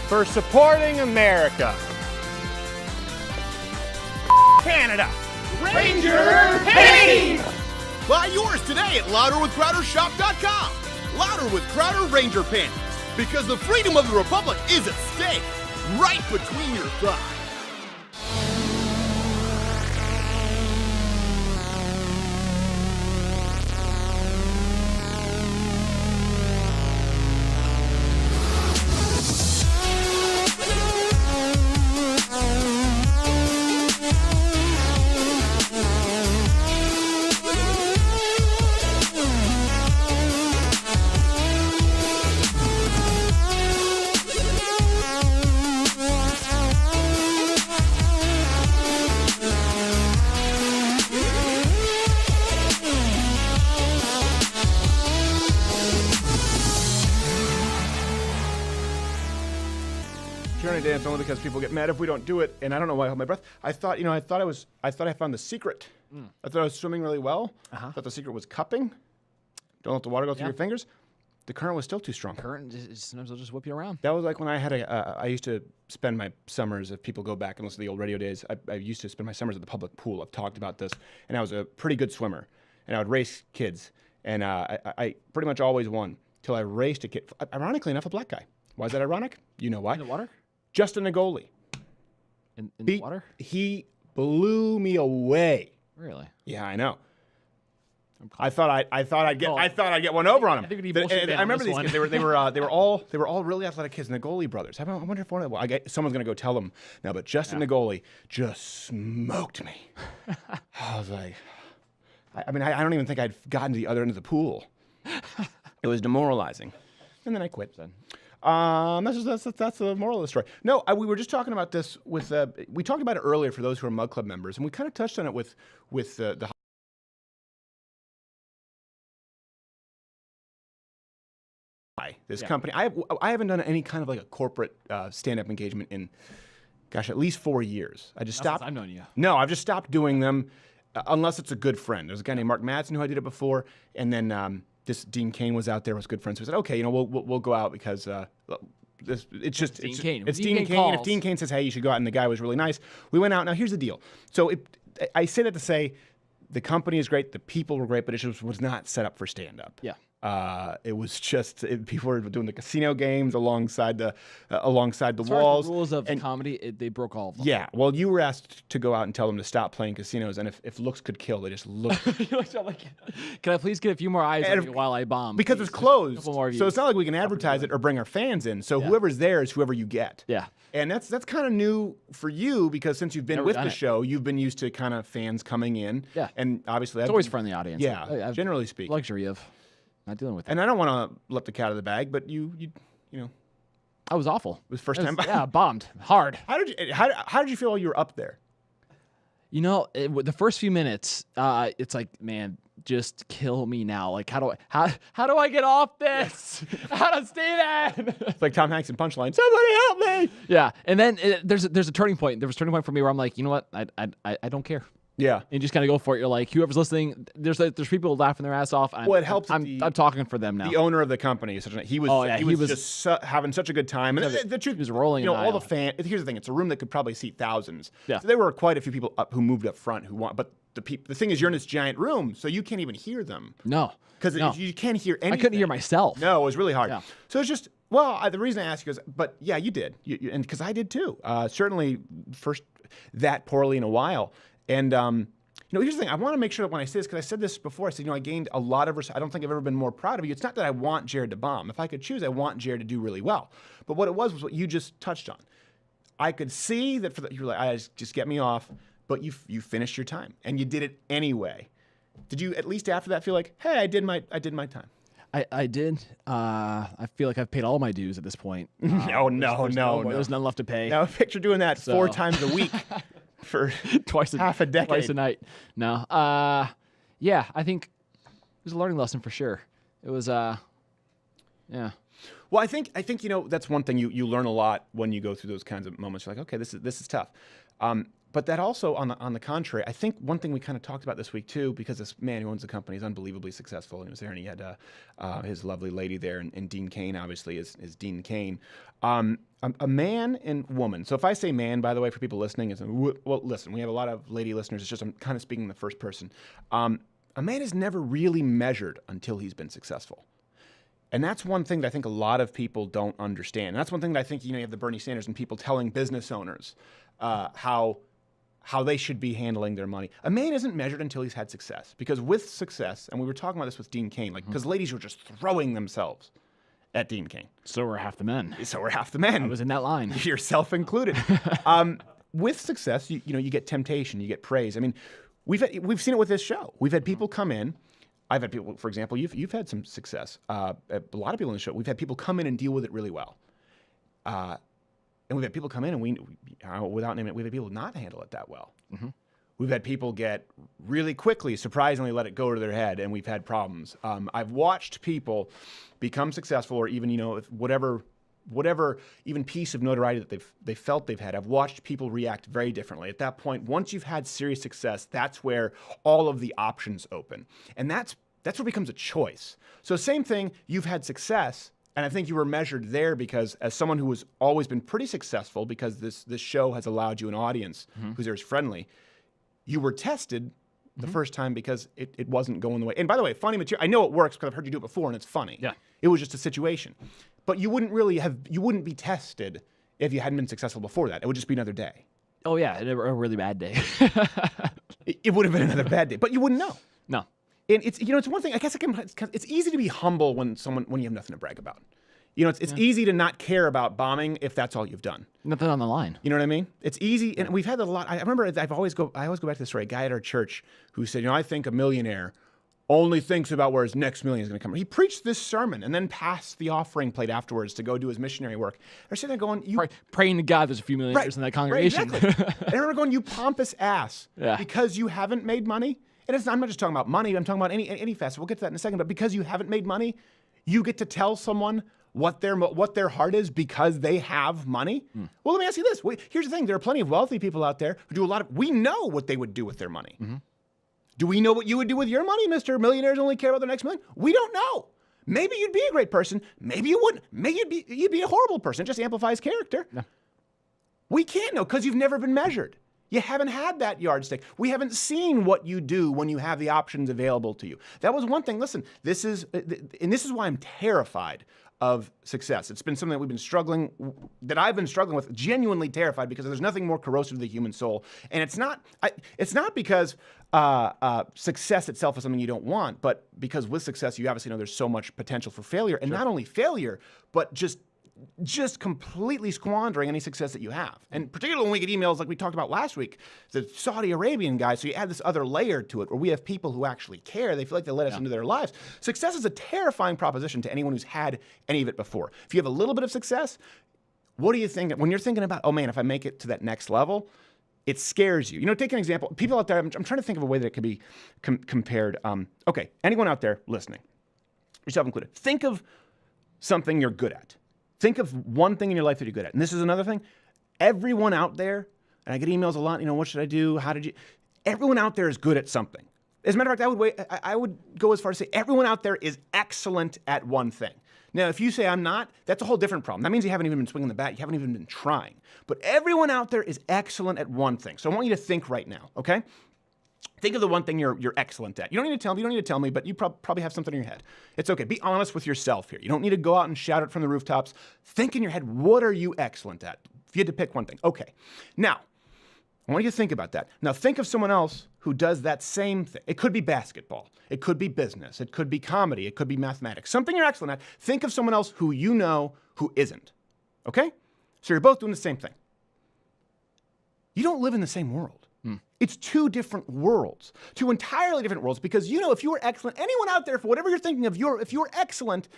For supporting America. Canada. Ranger panties! Buy yours today at LouderWithCrowderShop.com. Louder with Crowder Ranger panties. because the freedom of the Republic is at stake, right between your thighs. Trying to dance only because people get mad if we don't do it, and I don't know why I hold my breath. I thought I found the secret. I thought I was swimming really well. I thought the secret was cupping. Don't let the water go through your fingers. The current was still too strong. Current, sometimes they'll just whip you around. That was like when I had I used to spend my summers, if people go back and listen to the old radio days, I used to spend my summers at the public pool. I've talked about this. And I was a pretty good swimmer. And I would race kids. And I pretty much always won till I raced a kid, ironically enough, a black guy. Why is that ironic? You know why. In the water? Justin Nagoli. In the water? He blew me away. Really? Yeah, I know. I thought I'd get one over on him. I think we need bullshit I remember these one. kids. They were all really athletic kids. Nagoli brothers. I wonder if one of them. Someone's gonna go tell them now. But Justin Nagoli just smoked me. I was like, I mean, I don't even think I'd gotten to the other end of the pool. It was demoralizing, and then I quit. Then. That's the moral of the story. No, we were just talking about this with. We talked about it earlier for those who are Mug Club members, and we kind of touched on it with the. This company, I haven't done any kind of like a corporate stand-up engagement in, gosh, at least 4 years. I just stopped. I've known you. No, I've just stopped doing them, unless it's a good friend. There's a guy named Mark Madsen who I did it before, and then this Dean Cain was out there, was good friends. So we said, okay, we'll go out because it's Dean Cain. It's Dean Cain. If Dean Cain says, hey, you should go out, and the guy was really nice, we went out. Now here's the deal. So I say that to say, the company is great, the people were great, but it just was not set up for stand-up. Yeah. It was just people were doing the casino games alongside the walls. The rules of comedy, they broke all of them. Yeah. Well, you were asked to go out and tell them to stop playing casinos, and if looks could kill, they just looked. Can I please get a few more eyes on you while I bomb? Because please? It's closed, So it's not like we can advertise it or bring our fans in. So whoever's there is whoever you get. Yeah. And that's kind of new for you because since you've been with the show, you've been used to kind of fans coming in. Yeah. And obviously, it's always friendly audience. Yeah. Generally speaking, luxury of not dealing with that. And I don't want to let the cat out of the bag, but you know, I was awful. It was first time. Yeah, bombed hard. How did you feel while you were up there? You know, the first few minutes, it's like, man, just kill me now. Like, how do I get off this? How to stay there? It's like Tom Hanks in Punchline. Somebody help me! Yeah, and then there's a turning point. There was a turning point for me where I'm like, you know what? I don't care. Yeah, and you just kind of go for it. You're like, whoever's listening, there's people laughing their ass off. Well, it helps. I'm talking for them now. The owner of the company is he was just having such a good time, and the truth, he was rolling. You know, all the fans. Here's the thing: it's a room that could probably seat thousands. Yeah, so there were quite a few people who moved up front who want, but the thing is, you're in this giant room, so you can't even hear them. No, because you can't hear anything. I couldn't hear myself. No, it was really hard. Yeah. So it's just the reason I asked you is, but yeah, you did, and because I did too. Certainly, first that poorly in a while, and. Here's the thing. I want to make sure that when I say this, because I said this before, I said, I gained a lot of respect. I don't think I've ever been more proud of you. It's not that I want Jared to bomb. If I could choose, I want Jared to do really well. But what it was what you just touched on. I could see that you were like, just get me off, but you finished your time, and you did it anyway. Did you, at least after that, feel like, hey, I did my time? I did. I feel like I've paid all my dues at this point. No. There's none left to pay. Now, picture doing that 4 times a week. For half a decade. Twice a night. No. Yeah, I think it was a learning lesson for sure. It was, yeah. Well, I think that's one thing you learn a lot when you go through those kinds of moments. You're like, okay, this is tough. But that also, on the contrary, I think one thing we kind of talked about this week too, because this man who owns the company is unbelievably successful. He was there, and he had his lovely lady there, and Dean Cain obviously is Dean Cain. A man and woman. So if I say man, by the way, for people listening, listen, we have a lot of lady listeners. It's just I'm kind of speaking in the first person. A man is never really measured until he's been successful. And that's one thing that I think a lot of people don't understand. And that's one thing that I think, you have the Bernie Sanders and people telling business owners how they should be handling their money. A man isn't measured until he's had success. Because with success, and we were talking about this with Dean Cain, because ladies were just throwing themselves at Dean Cain. So were half the men. So were half the men. I was in that line. Yourself included. With success, you get temptation, you get praise. I mean, we've seen it with this show. We've had people come in. I've had people, for example, you've had some success. A lot of people in the show, we've had people come in and deal with it really well. And we've had people come in and without naming it, we've had people not handle it that well. We've had people get really quickly, surprisingly, let it go to their head, and we've had problems. I've watched people become successful, or even, whatever even piece of notoriety that they felt they've had. I've watched people react very differently. At that point, once you've had serious success, that's where all of the options open. And that's what becomes a choice. So same thing, you've had success, and I think you were measured there because as someone who has always been pretty successful, because this show has allowed you an audience who's there is friendly, you were tested the first time because it wasn't going the way. And by the way, funny material, I know it works because I've heard you do it before and it's funny. Yeah. It was just a situation. But you wouldn't be tested if you hadn't been successful before that. It would just be another day. Oh yeah, a really bad day. it would have been another bad day, but you wouldn't know. No. And it's one thing, I guess it's easy to be humble when you have nothing to brag about. It's easy to not care about bombing if that's all you've done. Nothing on the line. You know what I mean? It's easy, and we've had a lot. I remember I always go back to this story. A guy at our church who said, I think a millionaire only thinks about where his next million is going to come from. He preached this sermon and then passed the offering plate afterwards to go do his missionary work. They're sitting there going, praying to God there's a few millionaires in that congregation. Right, exactly. And I remember going, you pompous ass, because you haven't made money. And I'm not just talking about money. I'm talking about any facet. We'll get to that in a second. But because you haven't made money, you get to tell someone what their heart is because they have money. Well, let me ask you this. Here's the thing. There are plenty of wealthy people out there who do a lot of. We know what they would do with their money. Do we know what you would do with your money, Mr. Millionaires only care about their next million? We don't know. Maybe you'd be a great person. Maybe you wouldn't. Maybe you'd be a horrible person. It just amplifies character. No. We can't know because you've never been measured. You haven't had that yardstick. We haven't seen what you do when you have the options available to you. That was one thing. Listen, this is why I'm terrified of success. It's been something that I've been struggling with, genuinely terrified, because there's nothing more corrosive to the human soul. And it's not because success itself is something you don't want, but because with success, you obviously know there's so much potential for failure, and not only failure, but just completely squandering any success that you have. And particularly when we get emails like we talked about last week, the Saudi Arabian guy, so you add this other layer to it where we have people who actually care. They feel like they let us into their lives. Success is a terrifying proposition to anyone who's had any of it before. If you have a little bit of success, what do you think when you're thinking about, oh man, if I make it to that next level, it scares you. Take an example. People out there, I'm trying to think of a way that it could be compared. Okay, anyone out there listening, yourself included, think of something you're good at. Think of one thing in your life that you're good at. And this is another thing. Everyone out there, and I get emails a lot, what should I do? Everyone out there is good at something. As a matter of fact, I would go as far as to say everyone out there is excellent at one thing. Now, if you say I'm not, that's a whole different problem. That means you haven't even been swinging the bat. You haven't even been trying. But everyone out there is excellent at one thing. So I want you to think right now, okay? Think of the one thing you're excellent at. You don't need to tell me, but you probably have something in your head. It's okay. Be honest with yourself here. You don't need to go out and shout it from the rooftops. Think in your head, what are you excellent at? If you had to pick one thing. Okay. Now, I want you to think about that. Now, think of someone else who does that same thing. It could be basketball. It could be business. It could be comedy. It could be mathematics. Something you're excellent at. Think of someone else who you know who isn't. Okay? So you're both doing the same thing. You don't live in the same world. It's two different worlds, two entirely different worlds, because if you were excellent, anyone out there, for whatever you're thinking of, if you're excellent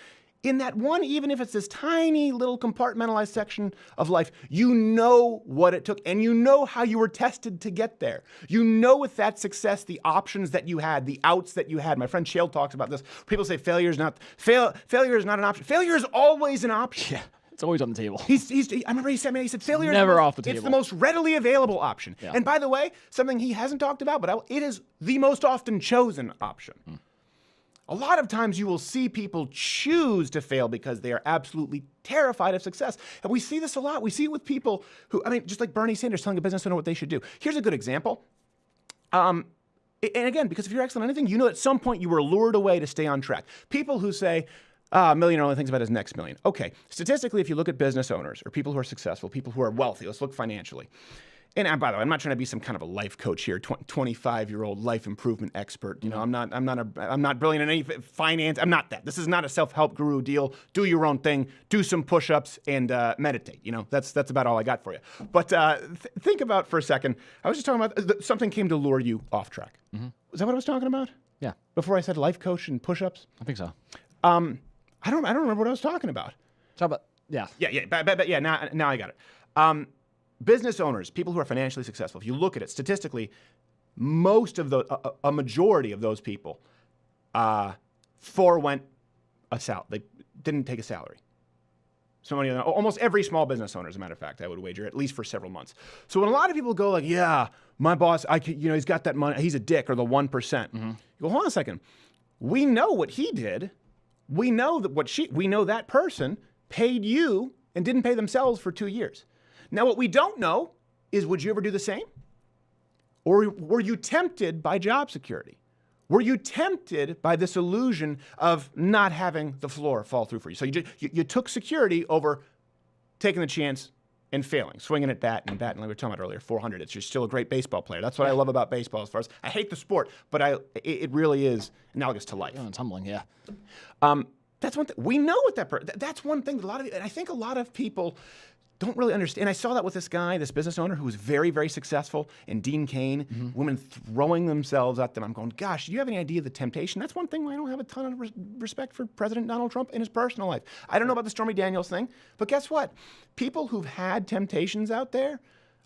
in that one, even if it's this tiny little compartmentalized section of life, you know what it took, and you know how you were tested to get there. You know with that success, the options that you had, the outs that you had. My friend Shale talks about this. People say failure is not an option. Failure is always an option. Yeah. It's always on the table. I remember he said failure never off the table. It's the most readily available option. Yeah. And by the way, something he hasn't talked about, but it is the most often chosen option. A lot of times you will see people choose to fail because they are absolutely terrified of success. And we see this a lot. We see it with people who, just like Bernie Sanders telling a business owner what they should do. Here's a good example. And again, because if you're excellent at anything, at some point you were lured away to stay on track. People who say, A millionaire only thinks about his next million. Okay, statistically, if you look at business owners or people who are successful, people who are wealthy, let's look financially. And by the way, I'm not trying to be some kind of a life coach here, 25-year-old life improvement expert. You know, I'm not brilliant in any finance. I'm not that. This is not a self-help guru deal. Do your own thing. Do some push-ups and meditate. You know, that's about all I got for you. But think about for a second. I was just talking about something came to lure you off track. Mm-hmm. Is that what I was talking about? Yeah. Before I said life coach and push-ups. I think so. I don't remember what I was talking about. Talk about yeah. Yeah. Now I got it. Business owners, people who are financially successful, if you look at it statistically, a majority of those people forewent a salary. They didn't take a salary. So many of them, almost every small business owner, as a matter of fact, I would wager, at least for several months. So when a lot of people go like, yeah, my boss, he's got that money, he's a dick, or the 1%. Mm-hmm. You go, hold on a second. We know what he did. We know we know that person paid you and didn't pay themselves for 2 years. Now, what we don't know is, would you ever do the same? Or were you tempted by job security? Were you tempted by this illusion of not having the floor fall through for you? So you took security over taking the chance and failing, swinging at bat, like we were talking about earlier, 400. You're still a great baseball player. That's what I love about baseball. As far as I hate the sport, but it really is analogous to life. Oh, it's humbling, yeah. That's one thing. We know what that's one thing. And I think a lot of people don't really understand. And I saw that with this guy, this business owner who was very, very successful, and Dean Cain, women throwing themselves at them. I'm going, gosh, do you have any idea of the temptation? That's one thing why I don't have a ton of respect for President Donald Trump in his personal life. I don't know about the Stormy Daniels thing, but guess what? People who've had temptations out there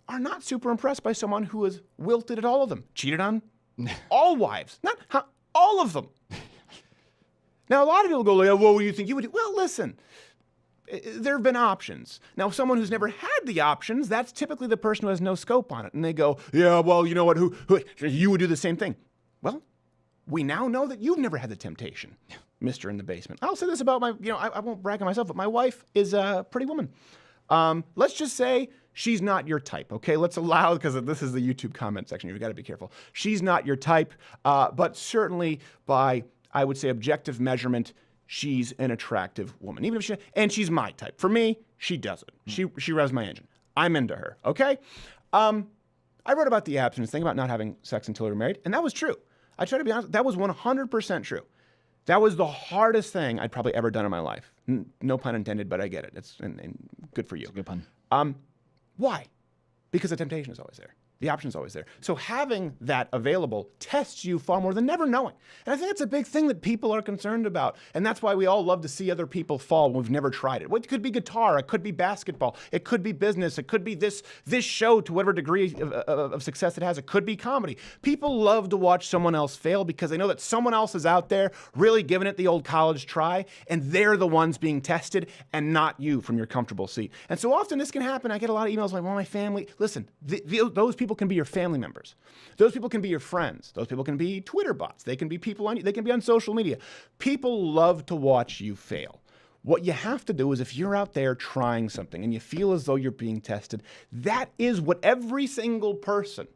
are not super impressed by someone who has wilted at all of them, cheated on all wives, all of them. Now, a lot of people go, well, what do you think you would do? Well, listen. There have been options. Now, someone who's never had the options, that's typically the person who has no scope on it. And they go, yeah, well, you know what, who you would do the same thing. Well, we now know that you've never had the temptation, Mr. in the basement. I'll say this about I won't brag on myself, but my wife is a pretty woman. Let's just say she's not your type, okay? Let's allow, because this is the YouTube comment section, you've got to be careful. She's not your type, but certainly by, I would say, objective measurement, she's an attractive woman. Even if she's my type. For me, she does it. She revs my engine. I'm into her, okay? I wrote about the abstinence thing, about not having sex until you're married, and that was true. I try to be honest, that was 100% true. That was the hardest thing I'd probably ever done in my life. No pun intended, but I get it. It's and good for you. It's a good pun. Why? Because the temptation is always there. The option is always there. So having that available tests you far more than never knowing. And I think it's a big thing that people are concerned about. And that's why we all love to see other people fall when we've never tried it. It could be guitar, it could be basketball, it could be business, it could be this show to whatever degree of success it has. It could be comedy. People love to watch someone else fail because they know that someone else is out there really giving it the old college try, and they're the ones being tested and not you from your comfortable seat. And so often this can happen. I get a lot of emails like, well, my family, listen, those people can be your family members. Those people can be your friends. Those people can be Twitter bots. They can be people they can be on social media. People love to watch you fail. What you have to do is, if you're out there trying something and you feel as though you're being tested, that is what every single person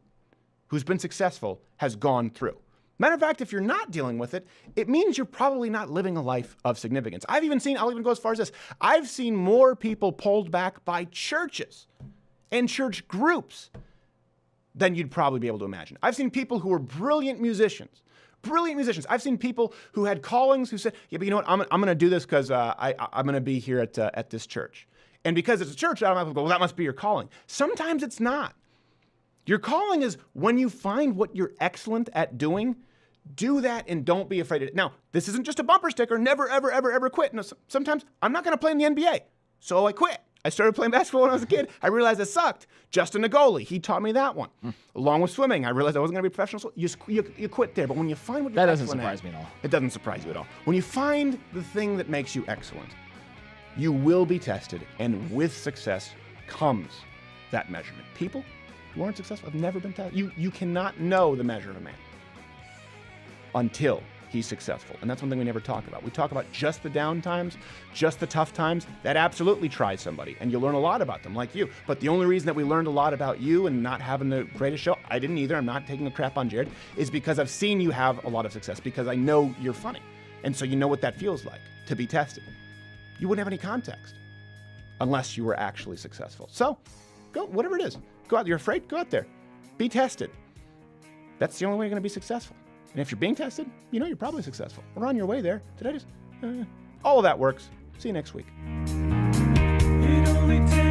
who's been successful has gone through. Matter of fact, if you're not dealing with it, it means you're probably not living a life of significance. I'll even go as far as this. I've seen more people pulled back by churches and church groups than you'd probably be able to imagine. I've seen people who were brilliant musicians. I've seen people who had callings who said, yeah, but you know what, I'm going to do this because I'm going to be here at this church. And because it's a church, I'm going to go, well, that must be your calling. Sometimes it's not. Your calling is when you find what you're excellent at doing, do that and don't be afraid of it. Now, this isn't just a bumper sticker, never, ever, ever, ever quit. No, sometimes I'm not going to play in the NBA, so I quit. I started playing basketball when I was a kid. I realized it sucked. Justin Nagoli, he taught me that one. Along with swimming, I realized I wasn't going to be professional. So you quit there. But when you find what you're that doesn't excellent surprise me at all. It doesn't surprise you at all. When you find the thing that makes you excellent, you will be tested, and with success comes that measurement. People who aren't successful have never been tested. You cannot know the measure of a man until he's successful. And that's one thing we never talk about. We talk about just the down times, just the tough times. That absolutely tries somebody, and you learn a lot about them, like you. But the only reason that we learned a lot about you and not having the greatest show, I didn't either, I'm not taking a crap on Jared, is because I've seen you have a lot of success, because I know you're funny. And so you know what that feels like, to be tested. You wouldn't have any context unless you were actually successful. So go, whatever it is, go out. You're afraid? Go out there. Be tested. That's the only way you're going to be successful. And if you're being tested, you know you're probably successful. We're on your way there. Did I just... all of that works. See you next week. It only takes